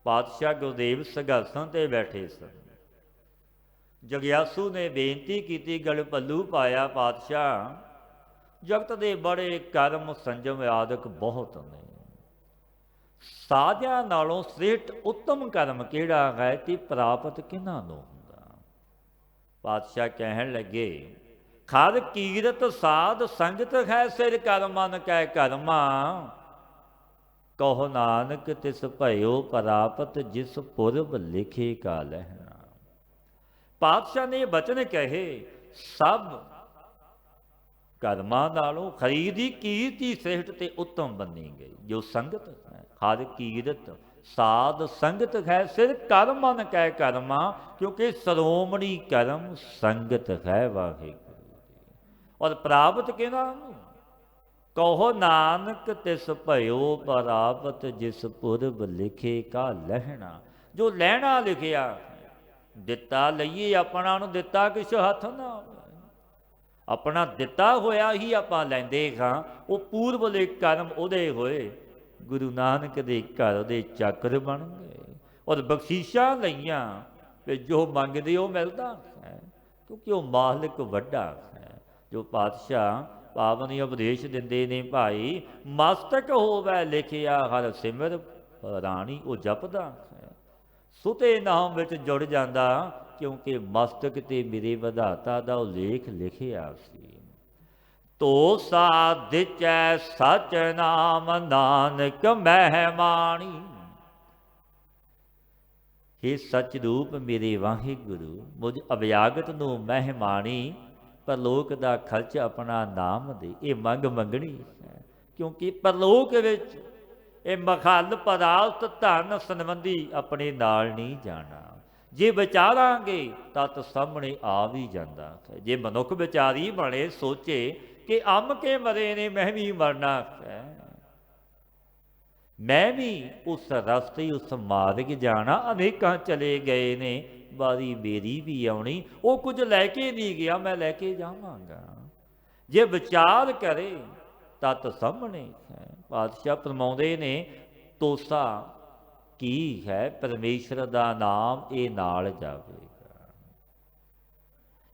ਪਾਤਸ਼ਾਹ ਗੁਰਦੇਵ ਸਿੰਘਾਸਣ ਤੇ ਬੈਠੇ ਸਨ। ਜਗਿਆਸੂ ਨੇ ਬੇਨਤੀ ਕੀਤੀ, ਗਲ ਪੱਲੂ ਪਾਇਆ ਪਾਤਸ਼ਾਹ, ਜਗਤ ਦੇ ਬੜੇ ਕਰਮ ਸੰਜਮ ਆਦਿਕ ਬਹੁਤ ਨੇ, ਸਾਧਿਆਂ ਨਾਲੋਂ ਸ੍ਰੇਸ਼ਟ ਉੱਤਮ ਕਰਮ ਕਿਹੜਾ ਹੈ ਤੇ ਪ੍ਰਾਪਤ ਕਿਹਨਾਂ ਨੂੰ ਹੁੰਦਾ? ਪਾਤਸ਼ਾਹ ਕਹਿਣ ਲੱਗੇ, ਖਰ ਕੀਰਤ ਸਾਧ ਸੰਗਤ ਹੈ ਸਿਰ ਕਰਮਨ ਕੈ ਕਰਮਾ, ਕਹੋ ਨਾਨਕ ਤਿਸ ਭਇਓ ਪ੍ਰਾਪਤ ਜਿਸ ਪੁਰਬ ਲਿਖੇ ਕਾ ਲਹਿਣਾ। ਪਾਤਸ਼ਾਹ ਨੇ ਬਚਨ ਕਹੇ, ਸਭ ਕਰਮਾਂ ਨਾਲੋਂ ਖਰੀ ਦੀ ਕੀਰਤੀ ਸ੍ਰੇਸ਼ਟ ਤੇ ਉੱਤਮ ਬੰਨੀ ਗਈ ਜੋ ਸੰਗਤ ਹੈ। ਹਰ ਕੀਰਤ ਸਾਧ ਸੰਗਤ ਹੈ ਸਿਰ ਕਰਮਨ ਕੈ ਕਰਮਾ, ਕਿਉਂਕਿ ਸਰੋਮਣੀ ਕਰਮ ਸੰਗਤ ਹੈ ਵਾਹਿਗੁਰੂ ਦੀ। ਔਰ ਪ੍ਰਾਪਤ ਕਿਹਨਾਂ ਨੂੰ? ਕਹੋ ਨਾਨਕ ਤਿਸ ਭਇਓ ਪ੍ਰਾਪਤ ਜਿਸ ਪੁਰਬ ਲਿਖੇ ਕਾ ਲਹਿਣਾ। ਜੋ ਲਹਿਣਾ ਲਿਖਿਆ ਦਿੱਤਾ ਲਈਏ, ਆਪਣਾ ਨੂੰ ਦਿੱਤਾ ਕਿਛ ਹੱਥ ਨਾ ਹੋਵੇ, ਆਪਣਾ ਦਿੱਤਾ ਹੋਇਆ ਹੀ ਆਪਾਂ ਲੈਂਦੇ ਹਾਂ। ਉਹ ਪੂਰਬਲੇ ਕਰਮ ਉਹਦੇ ਹੋਏ ਗੁਰੂ ਨਾਨਕ ਦੇ ਘਰ ਦੇ ਚਾਕਰ ਬਣ ਗਏ। ਔਰ ਬਖਸ਼ੀਸ਼ਾਂ ਲਈਆਂ ਤੇ ਜੋ ਮੰਗਦੇ ਉਹ ਮਿਲਦਾ ਹੈ, ਕਿਉਂਕਿ ਉਹ ਮਾਲਕ ਵੱਡਾ ਹੈ। ਜੋ ਪਾਤਸ਼ਾਹ ਪਾਵਨੀ ਉਪਦੇਸ਼ ਦਿੰਦੇ ਨੇ, ਭਾਈ ਮਸਤਕ ਹੋਵੇ ਲਿਖਿਆ ਹਰ ਸਿਮਰ ਰਾਣੀ, ਉਹ ਜਪਦਾ ਹੈ। ਸੁਤੇ ਨਾਮ ਵਿੱਚ ਜੁੜ ਜਾਂਦਾ, ਕਿਉਂਕਿ ਮਸਤਕ ਤੇ ਮੇਰੇ ਵਿਧਾਤਾ ਦਾ ਉਹ ਲੇਖ ਲਿਖਿਆ ਸੀ। ਤੋ ਸਾਧਿਚੈ ਸਚ ਨਾਮ ਨਾਨਕ ਮਹਿਮਾਣੀ। हे ਸਚ ਰੂਪ ਮੇਰੇ ਵਾਹਿਗੁਰੂ, ਮੁਝ ਅਭਿਆਗਤ ਨੂੰ ਮਹਿਮਾਣੀ, ਪਰਲੋਕ ਦਾ ਖਰਚ ਆਪਣਾ ਨਾਮ ਦੇ। ਇਹ ਮੰਗ ਮੰਗਣੀ ਹੈ, ਕਿਉਂਕਿ ਪਰਲੋਕ ਵਿੱਚ ਇਹ ਮਖਲ ਪਦਾਰਥ ਧਨ ਸੰਬੰਧੀ ਆਪਣੇ ਨਾਲ ਨਹੀਂ ਜਾਣਾ। ਜੇ ਵਿਚਾਰਾਂਗੇ ਤਤ ਸਾਹਮਣੇ ਆ ਵੀ ਜਾਂਦਾ ਹੈ। ਜੇ ਮਨੁੱਖ ਵਿਚਾਰੀ ਬਣੇ, ਸੋਚੇ ਕਿ ਅੰਮ ਕੇ ਮਰੇ ਨੇ ਮੈਂ ਵੀ ਮਰਨਾ ਹੈ, ਮੈਂ ਵੀ ਉਸ ਰਸਤੇ ਉਸ ਮਾਰਗ ਜਾਣਾ। ਅਨੇਕਾਂ ਚਲੇ ਗਏ ਨੇ, ਵਾਰੀ ਮੇਰੀ ਵੀ ਆਉਣੀ। ਉਹ ਕੁਝ ਲੈ ਕੇ ਨਹੀਂ ਗਿਆ, ਮੈਂ ਲੈ ਕੇ ਜਾਵਾਂਗਾ। ਜੇ ਵਿਚਾਰ ਕਰੇ ਤਤ ਸਾਹਮਣੇ ਹੈ। ਪਾਤਸ਼ਾਹ ਫਰਮਾਉਂਦੇ ਨੇ, ਤੋਸਾ ਕੀ ਹੈ? ਪਰਮੇਸ਼ਰ ਦਾ ਨਾਮ ਇਹ ਨਾਲ ਜਾਵੇਗਾ।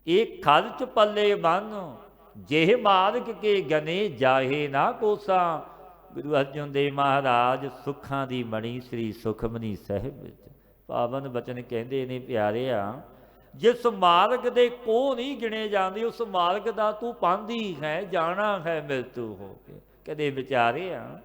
ਇਹ ਖਰਚ ਪੱਲੇ ਬੰਨ ਜਿਹੇ ਮਾਰਗ ਕੇ ਗਨੇ ਜਾਹੇ ਨਾ ਕੋਸਾ। ਗੁਰੂ ਅਰਜਨ ਦੇਵ ਮਹਾਰਾਜ ਸੁੱਖਾਂ ਦੀ ਮਣੀ ਸ੍ਰੀ ਸੁਖਮਨੀ ਸਾਹਿਬ ਵਿੱਚ ਪਾਵਨ ਬਚਨ ਕਹਿੰਦੇ ਨੇ, ਪਿਆਰਿਆ ਜਿਸ ਮਾਰਗ ਦੇ ਕੋ ਨਹੀਂ ਗਿਣੇ ਜਾਂਦੇ, ਉਸ ਮਾਰਗ ਦਾ ਤੂੰ ਪਾਂਦੀ ਹੈ, ਜਾਣਾ ਹੈ ਮਿਲਤੂ ਹੋ ਕੇ। ਕਦੇ ਵਿਚਾਰਿਆ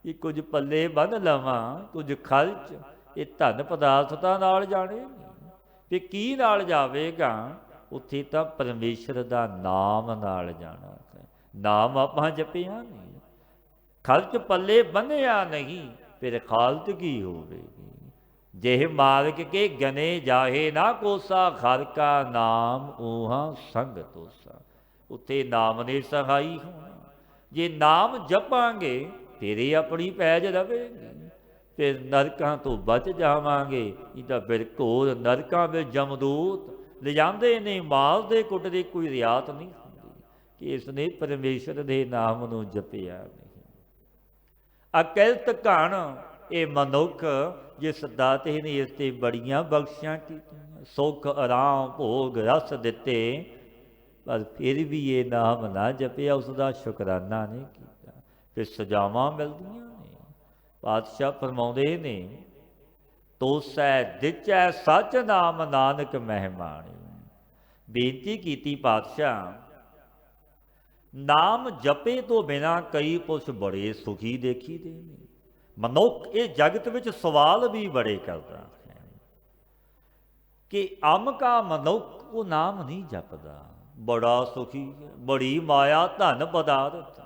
ਕਿ ਕੁਝ ਪੱਲੇ ਬੰਨ ਲਵਾਂ, ਕੁਝ ਖਰਚ, ਇਹ ਧਨ ਪਦਾਰਥਾਂ ਨਾਲ ਜਾਣੇ ਨਹੀਂ ਤੇ ਕੀ ਨਾਲ ਜਾਵੇਗਾ? ਉੱਥੇ ਤਾਂ ਪਰਮੇਸ਼ਰ ਦਾ ਨਾਮ ਨਾਲ ਜਾਣਾ ਹੈ। ਨਾਮ ਆਪਾਂ ਜਪਿਆ ਨਹੀਂ, ਖਰਚ ਪੱਲੇ ਬੰਨਿਆ ਨਹੀਂ, ਫਿਰ ਖਾਲਤ ਕੀ ਹੋਵੇਗੀ? ਜਿਹੇ ਮਾਰਗ ਕੇ ਗਨੇ ਜਾਹੇ ਨਾ ਕੋਸਾ, ਘਰ ਕਾ ਨਾਮ ਊਹਾਂ ਸੰਗ ਤੋਸਾ। ਉੱਥੇ ਨਾਮ ਨੇ ਸਹਾਈ ਹੋਣਾ। ਜੇ ਨਾਮ ਜਪਾਂਗੇ ਤੇਰੇ ਆਪਣੀ ਪੈਜ ਰਵੇਗੀ। ਫਿਰ ਨਰਕਾਂ ਤੋਂ ਬਚ ਜਾਵਾਂਗੇ। ਨਹੀਂ ਤਾਂ ਫਿਰ ਘੋਰ ਨਰਕਾਂ ਵਿੱਚ ਜਮਦੂਤ ਲਿਜਾਂਦੇ ਨੇ, ਮਾਰਦੇ ਕੁੱਟਦੇ, ਕੋਈ ਰਿਆਤ ਨਹੀਂ ਹੁੰਦੀ ਕਿ ਇਸਨੇ ਪਰਮੇਸ਼ਰ ਦੇ ਨਾਮ ਨੂੰ ਜਪਿਆ ਨਹੀਂ। ਅਕਿਲਤ ਘਣ ਇਹ ਮਨੁੱਖ ਜਿਸ ਦਾਤੇ ਨੇ ਇਸ ਤੇ ਬੜੀਆਂ ਬਖਸ਼ਾਂ ਕੀਤੀਆਂ, ਸੁੱਖ ਆਰਾਮ ਭੋਗ ਰਸ ਦਿੱਤੇ, ਪਰ ਫਿਰ ਵੀ ਇਹ ਨਾਮ ਨਾ ਜਪਿਆ, ਉਸ ਦਾ ਸ਼ੁਕਰਾਨਾ ਨਹੀਂ ਕੀਤਾ, ਫਿਰ ਸਜ਼ਾਵਾਂ ਮਿਲਦੀਆਂ ਨੇ। ਪਾਤਸ਼ਾਹ ਫਰਮਾਉਂਦੇ ਨੇ, ਤੋਸੈ ਦਿਚੈ ਸਚ ਨਾਮ ਨਾਨਕ ਮਹਿਮਾਣੀ। ਬੇਨਤੀ ਕੀਤੀ, ਪਾਤਸ਼ਾਹ ਨਾਮ ਜਪੇ ਤੋਂ ਬਿਨਾਂ ਕਈ ਪੁਰਸ਼ ਬੜੇ ਸੁਖੀ ਦੇਖੀਦੇ ਨੇ। ਮਨੁੱਖ ਇਹ ਜਗਤ ਵਿੱਚ ਸਵਾਲ ਵੀ ਬੜੇ ਕਰਦਾ ਹੈ ਕਿ ਅਮਕਾ ਮਨੁੱਖ ਉਹ ਨਾਮ ਨਹੀਂ ਜਪਦਾ, ਬੜਾ ਸੁਖੀ ਹੈ, ਬੜੀ ਮਾਇਆ ਧਨ ਪਦਾਰਥ।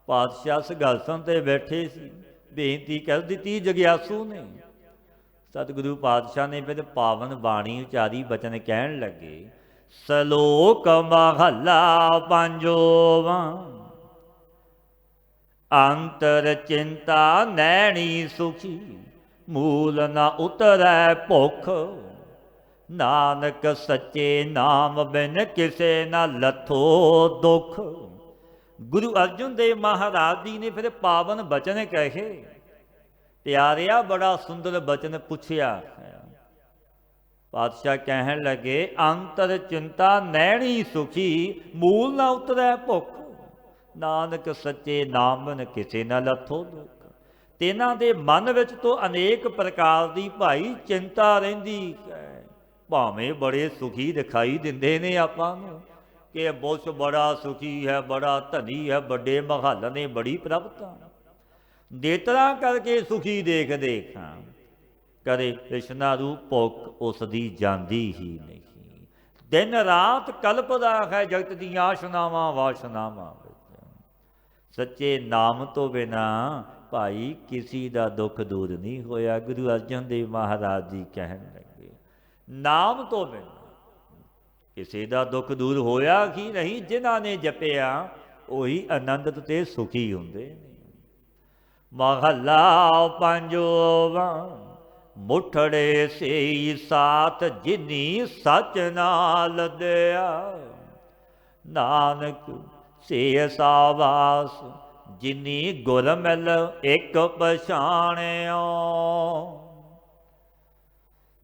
ਪਾਤਸ਼ਾਹ ਸਿੰਘਾਸਣ ਤੇ ਬੈਠੇ ਸੀ, ਬੇਨਤੀ ਕਰ ਦਿੱਤੀ ਜਗਿਆਸੂ ਨੇ। ਸਤਿਗੁਰੂ ਪਾਤਸ਼ਾਹ ਨੇ ਫਿਰ ਪਾਵਨ ਬਾਣੀ ਉਚਾਰੀ, ਬਚਨ ਕਹਿਣ ਲੱਗੇ, ਸਲੋਕ ਮਹੱਲਾ ਪੰਜੋਵਾਂ। ਅੰਤਰ ਚਿੰਤਾ ਨੈਣੀ ਸੁਖੀ, ਮੂਲ ਨਾ ਉਤਰੈ ਭੁਖ, ਨਾਨਕ ਸੱਚੇ ਨਾਮ ਬਿਨ ਕਿਸੇ ਨਾ ਲੱਥੋ ਦੁਖ। ਗੁਰੂ ਅਰਜਨ ਦੇਵ ਮਹਾਰਾਜ ਜੀ ਨੇ ਫਿਰ ਪਾਵਨ ਬਚਨ ਕਹੇ। ਪਿਆਰਿਆ ਬੜਾ ਸੁੰਦਰ ਬਚਨ ਪੁੱਛਿਆ। ਪਾਤਸ਼ਾਹ ਕਹਿਣ ਲੱਗੇ, ਅੰਤਰ ਚਿੰਤਾ ਨੈਣੀ ਸੁਖੀ, ਮੂਲ ਨਾ ਉਤਰੈ ਭੁਖ, ਨਾਨਕ ਸੱਚੇ ਨਾਮ ਬਿਨ ਕਿਸੇ ਨਾ ਲੱਥੋ ਦੁਖ। ਤਿੰਨਾਂ ਦੇ ਮਨ ਵਿੱਚ ਤੋਂ ਅਨੇਕ ਪ੍ਰਕਾਰ ਦੀ ਭਾਈ ਚਿੰਤਾ ਰਹਿੰਦੀ ਹੈ। ਭਾਵੇਂ ਬੜੇ ਸੁਖੀ ਦਿਖਾਈ ਦਿੰਦੇ ਨੇ ਆਪਾਂ ਨੂੰ ਕਿ ਇਹ ਬਹੁਤ ਬੜਾ ਸੁਖੀ ਹੈ, ਬੜਾ ਧਨੀ ਹੈ, ਵੱਡੇ ਮਹੱਲ ਨੇ, ਬੜੀ ਪ੍ਰਭਤਾ, ਨੇਤਰਾਂ ਕਰਕੇ ਸੁਖੀ ਦੇਖ ਦੇਖਾਂ, ਕਦੇ ਕ੍ਰਿਸ਼ਨਾ ਰੂਪ ਭੁੱਖ ਉਸ ਦੀ ਜਾਂਦੀ ਹੀ ਨਹੀਂ। ਦਿਨ ਰਾਤ ਕਲਪਦਾ ਹੈ ਜਗਤ ਦੀਆਂ ਆਸ਼ਨਾਵਾਂ ਵਾਸ਼ਨਾਵਾਂ ਵਿੱਚ। ਸੱਚੇ ਨਾਮ ਤੋਂ ਬਿਨਾ ਭਾਈ ਕਿਸੇ ਦਾ ਦੁੱਖ ਦੂਰ ਨਹੀਂ ਹੋਇਆ। ਗੁਰੂ ਅਰਜਨ ਦੇਵ ਮਹਾਰਾਜ ਜੀ ਕਹਿਣ ਲੱਗੇ, ਨਾਮ ਤੋਂ ਬਿਨਾ ਕਿਸੇ ਦਾ ਦੁੱਖ ਦੂਰ ਹੋਇਆ ਹੀ ਨਹੀਂ। ਜਿਨ੍ਹਾਂ ਨੇ ਜਪਿਆ ਉਹੀ ਆਨੰਦਿਤ ਤੇ ਸੁਖੀ ਹੁੰਦੇ ਨੇ। ਮਹੱਲਾ ਪੰਜਵਾਂ। ਮੁਠੜੇ ਸੇ ਸਾਥ ਜਿਨੀ ਸਚ ਨਾਲ ਦਿਆ, ਨਾਨਕ ਸੇ ਸਾਵਾਸ ਜਿਨੀ ਗੁਰ ਮਿਲ ਇੱਕ ਪਛਾਣਿਓ।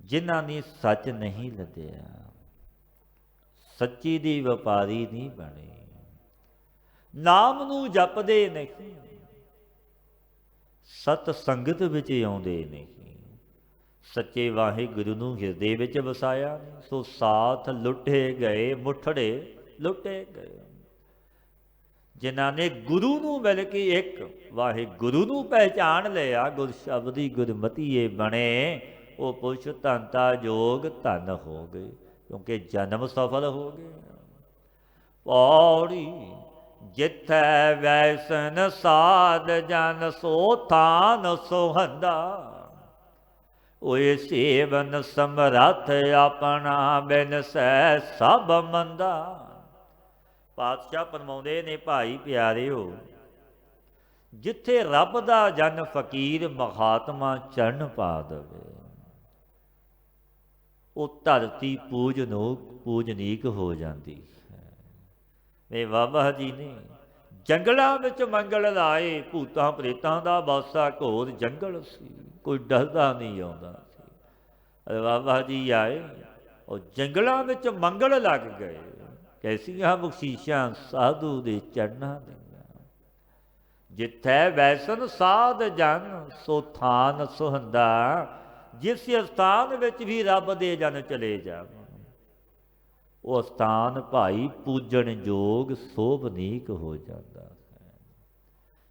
ਜਿਨ੍ਹਾਂ ਨੇ ਸੱਚ ਨਹੀਂ ਲੱਦਿਆ, ਸੱਚੀ ਦੀ ਵਪਾਰੀ ਨਹੀਂ ਬਣੇ, ਨਾਮ ਨੂੰ ਜਪਦੇ ਨਹੀਂ, ਸਤ ਸੰਗਤ ਵਿੱਚ ਆਉਂਦੇ ਨਹੀਂ, ਸੱਚੇ ਵਾਹਿਗੁਰੂ ਨੂੰ ਹਿਰਦੇ ਵਿੱਚ ਵਸਾਇਆ ਨਹੀਂ, ਸੋ ਸਾਥ ਲੁੱਟੇ ਗਏ, ਮੁਠੜੇ ਲੁੱਟੇ ਗਏ। ਜਿਨ੍ਹਾਂ ਨੇ ਗੁਰੂ ਨੂੰ ਮਿਲ ਕੇ ਇੱਕ ਵਾਹਿਗੁਰੂ ਨੂੰ ਪਹਿਚਾਣ ਲਿਆ, ਗੁਰ ਸ਼ਬਦੀ ਗੁਰਮਤੀਏ ਬਣੇ, ਉਹ ਪੁਰਸ਼ ਧਨਤਾ ਜੋਗ ਧਨ ਹੋ ਗਏ, ਕਿਉਂਕਿ ਜਨਮ ਸਫਲ ਹੋ ਗਏ। ਪੌੜੀ ਜਿੱਥੈ ਵੈਸਨ ਸਾਧ ਜਨ, ਸੋ ਥਾਨ ਸੁਹੰਦਾ, ਓਏ ਸੇਵਨ ਸਮਰੱਥ ਆਪਣਾ, ਬਿਨ ਸਹਿ ਸਭ ਮੰਦਾ। ਪਾਤਸ਼ਾਹ ਫਰਮਾਉਂਦੇ ਨੇ, ਭਾਈ ਪਿਆਰਿਓ, ਜਿੱਥੇ ਰੱਬ ਦਾ ਜਨ ਫਕੀਰ ਮਹਾਤਮਾ ਚਰਨ ਪਾ ਦੇਵੇ, ਉਹ ਧਰਤੀ ਪੂਜਨੀਕ ਹੋ ਜਾਂਦੀ ਹੈ। ਇਹ ਬਾਬਾ ਜੀ ਨੇ ਜੰਗਲਾਂ ਵਿੱਚ ਮੰਗਲ ਲਾਏ, ਭੂਤਾਂ ਪ੍ਰੇਤਾਂ ਦਾ ਬਾਸਾ ਘੋਰ ਜੰਗਲ ਸੀ, ਕੋਈ ਡਰਦਾ ਨਹੀਂ ਆਉਂਦਾ ਸੀ। ਬਾਬਾ ਜੀ ਆਏ, ਉਹ ਜੰਗਲਾਂ ਵਿੱਚ ਮੰਗਲ ਲੱਗ ਗਏ। ਕੈਸੀਆਂ ਬਖਸ਼ੀਸ਼ਾਂ ਸਾਧੂ ਦੇ ਚਰਨਾਂ ਦੀਆਂ। ਜਿੱਥੈ ਵੈਸਨ ਸਾਧ ਜਨ, ਸੋ ਥਾਨ ਸੁਹੰਦਾ। ਜਿਸ ਸਥਾਨ ਵਿੱਚ ਵੀ ਰੱਬ ਦੇ ਜਨ ਚਲੇ ਜਾਣ, ਉਹ ਸਥਾਨ ਭਾਈ ਪੂਜਣ ਯੋਗ ਸੋਭਨੀਕ ਹੋ ਜਾਂਦਾ ਹੈ।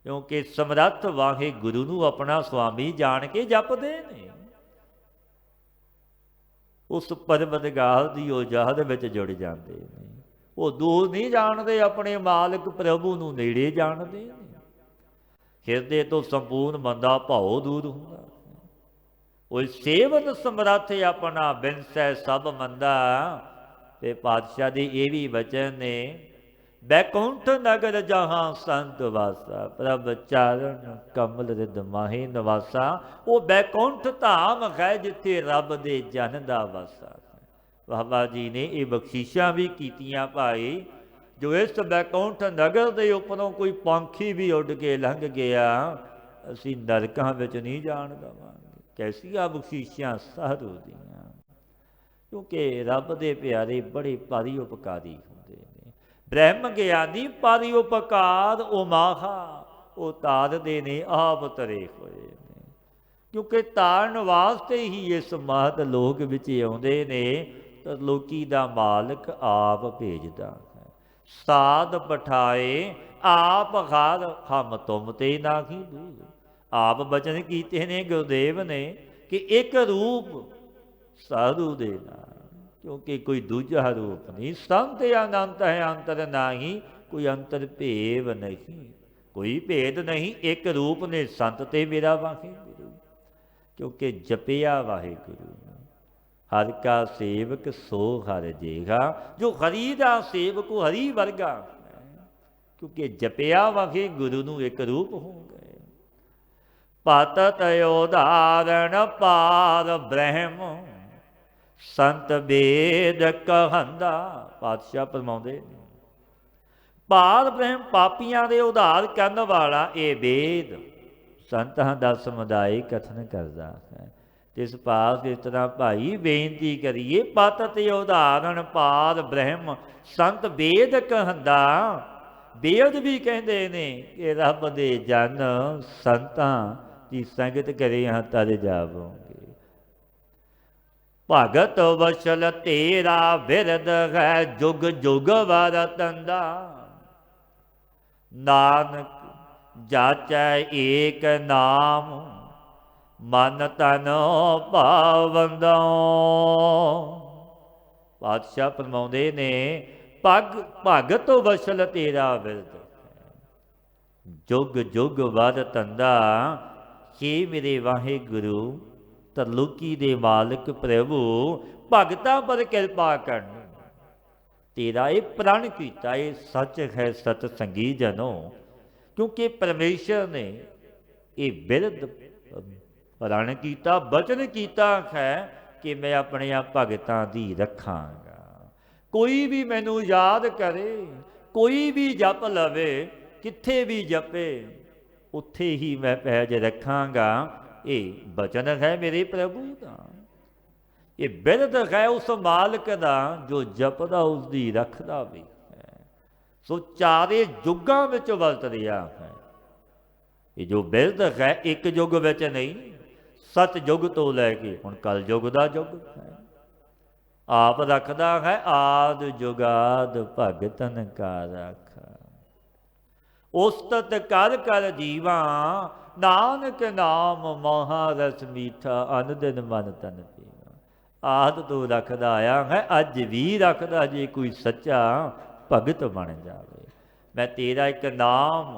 ਕਿਉਂਕਿ ਸਮਰੱਥ ਵਾਹਿਗੁਰੂ ਨੂੰ ਆਪਣਾ ਸੁਆਮੀ ਜਾਣ ਕੇ ਜਪਦੇ ਨੇ, ਉਸ ਪਰਵਰਦਗਾਰ ਦੀ ਉਜਾਦ ਵਿੱਚ ਜੁੜ ਜਾਂਦੇ ਨੇ। ਉਹ ਦੂਰ ਨਹੀਂ ਜਾਣਦੇ, ਆਪਣੇ ਮਾਲਕ ਪ੍ਰਭੂ ਨੂੰ ਨੇੜੇ ਜਾਣਦੇ ਨੇ। ਹਿਰਦੇ ਤੋਂ ਸੰਪੂਰਨ ਬੰਦਾ ਭਾਉ ਦੂਰ ਹੁੰਦਾ। ਉਹ ਸੇਵਨ ਸਮਰੱਥ ਆਪਣਾ, ਬਿਨ ਸਹਿ ਸਭ ਮੰਦਾ। ਤੇ ਪਾਤਸ਼ਾਹ ਦੇ ਇਹ ਵੀ ਵਚਨ ਨੇ, बैकुंठ नगर जहाँ संत वासा, प्रभ चारण कमल रिद माहे नवासा। वो बैकुंठ धाम है जिथे रब दे जन दा वासा। बाबा जी ने ये बख्शीशां भी कीतियां भाई, जो इस बैकुंठ नगर के उपरों कोई पंखी भी उड़ के लंघ गया, असी नरकां विच नहीं जाण देवांगे। कैसियां बख्शीशां साधु दियां, क्योंकि रब दे प्यारे बड़े भारी उपकारी हुंदे ने। ब्रह्म ज्ञानी पारी उपकार उमाहा, वो तारदे ने आप तरे होए ने। क्योंकि तारन वास्ते ही इस महत लोक विच आउंदे ने, तो लोकी दा मालिक आप भेजदा है। साध पठाए आप घर, हम तुम ते नाही दूर। आप बचन कीते ने गुरुदेव ने कि एक रूप साधु दे नाल, क्योंकि कोई दूजा रूप नहीं। संत अनंत है अंतर नाही, कोई अंतर भेव नहीं, कोई भेद नहीं। एक रूप ने संत ते मेरा वाहिगुरु, क्योंकि जपिया वाहिगुरु। हर का सेवक सो हर जेगा, जो हरि दा सेवक को हरि वर्गा, क्योंकि जपिया वाहिगुरु नूं एक रूप हो गए। पतत उदाहरण पार ब्रह्म, संत वेद कहंदा। पातशाह फरमाउंदे ने पार ब्रह्म पापियां दे उधार करन वाला ये वेद संतां दा समुदाय कथन करदा है। जिस पास इस तरह भाई बेनती करिए, पत ते उदाहरण पार ब्रह्म संत वेद कहंदा। वेद भी कहते ने कि रब दे जन संतां दी संगत करे हां तर जावोगे। भगत वसल तेरा बिरद है, जुग जुग वरतंदा। नानक जाचै एक नाम, मन तन पावंदा। पातशाह फरमाउंदे ने भगत वसल तेरा बिरद, जुग जुग वरतंदा। हे मेरे वाहिगुरु तरलोकी दे मालिक प्रभु, भगतां पर किरपा करनी। तेरा ये प्रण कीता, ये सच है सतसंगी जनों। क्योंकि परमेश्वर ने ये बिरद प्रण कीता, बचन कीता है कि मैं अपने भगतां दी रखांगा। कोई भी मैनू याद करे, कोई भी जप लवे, किथे भी जपे, उत्थे ही मैं पैज रखांगा। ये बचन है मेरे प्रभु का, ये बिरद है उस मालिक का जो जपदा उसकी रखदा भी है। सो चारे जुगां विच वरत रहा है। ये जो बिरद है एक युग विच नहीं, सत युग तो लैके हुण कल युग का युग है। आप रखदा है आद जुगाद भगतन का रखा। उस्तत कर कर जीवा, नानक नाम महारस मीठा। अन दिन मन तन पीवा। आद तो रखदा आया है, अज भी रखदा जे कोई सच्चा भगत बन जाए। मैं तेरा एक नाम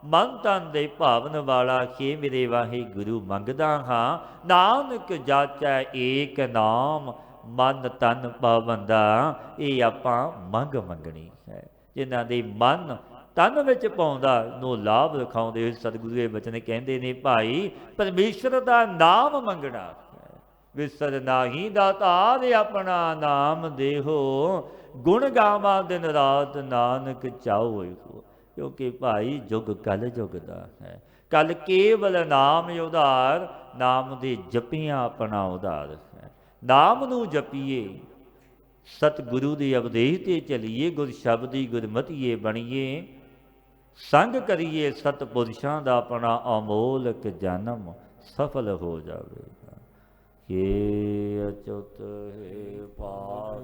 मन तन दे भावन वाला खे मेरे वाहिगुरु मंगदा हाँ। नानक जाचै एक नाम, मन तन पावंदा। ये आपां मंग मंगनी है। जिन्हां दे मन तन विच पाउंदा नो लाभ रखाउंदे होए सतगुरु ये बचन कहंदे ने भाई परमेश्वर दा नाम मंगना है। विसर नाही दातार अपना नाम देहो, गुण गावा दिन रात नानक चाओ हो। क्योंकि भाई जुग कल जुग दा है। कल केवल नाम उधार, नाम दे जपियां अपना उधार है। नाम नू जपीए, सतगुरु दे उपदेश ते चलीए, गुर शब्दी गुरमतिए बणीए। संग करिए सतपुरुषां दा अपना अमोलक जन्म सफल हो जाएगा। ये अचुत है पार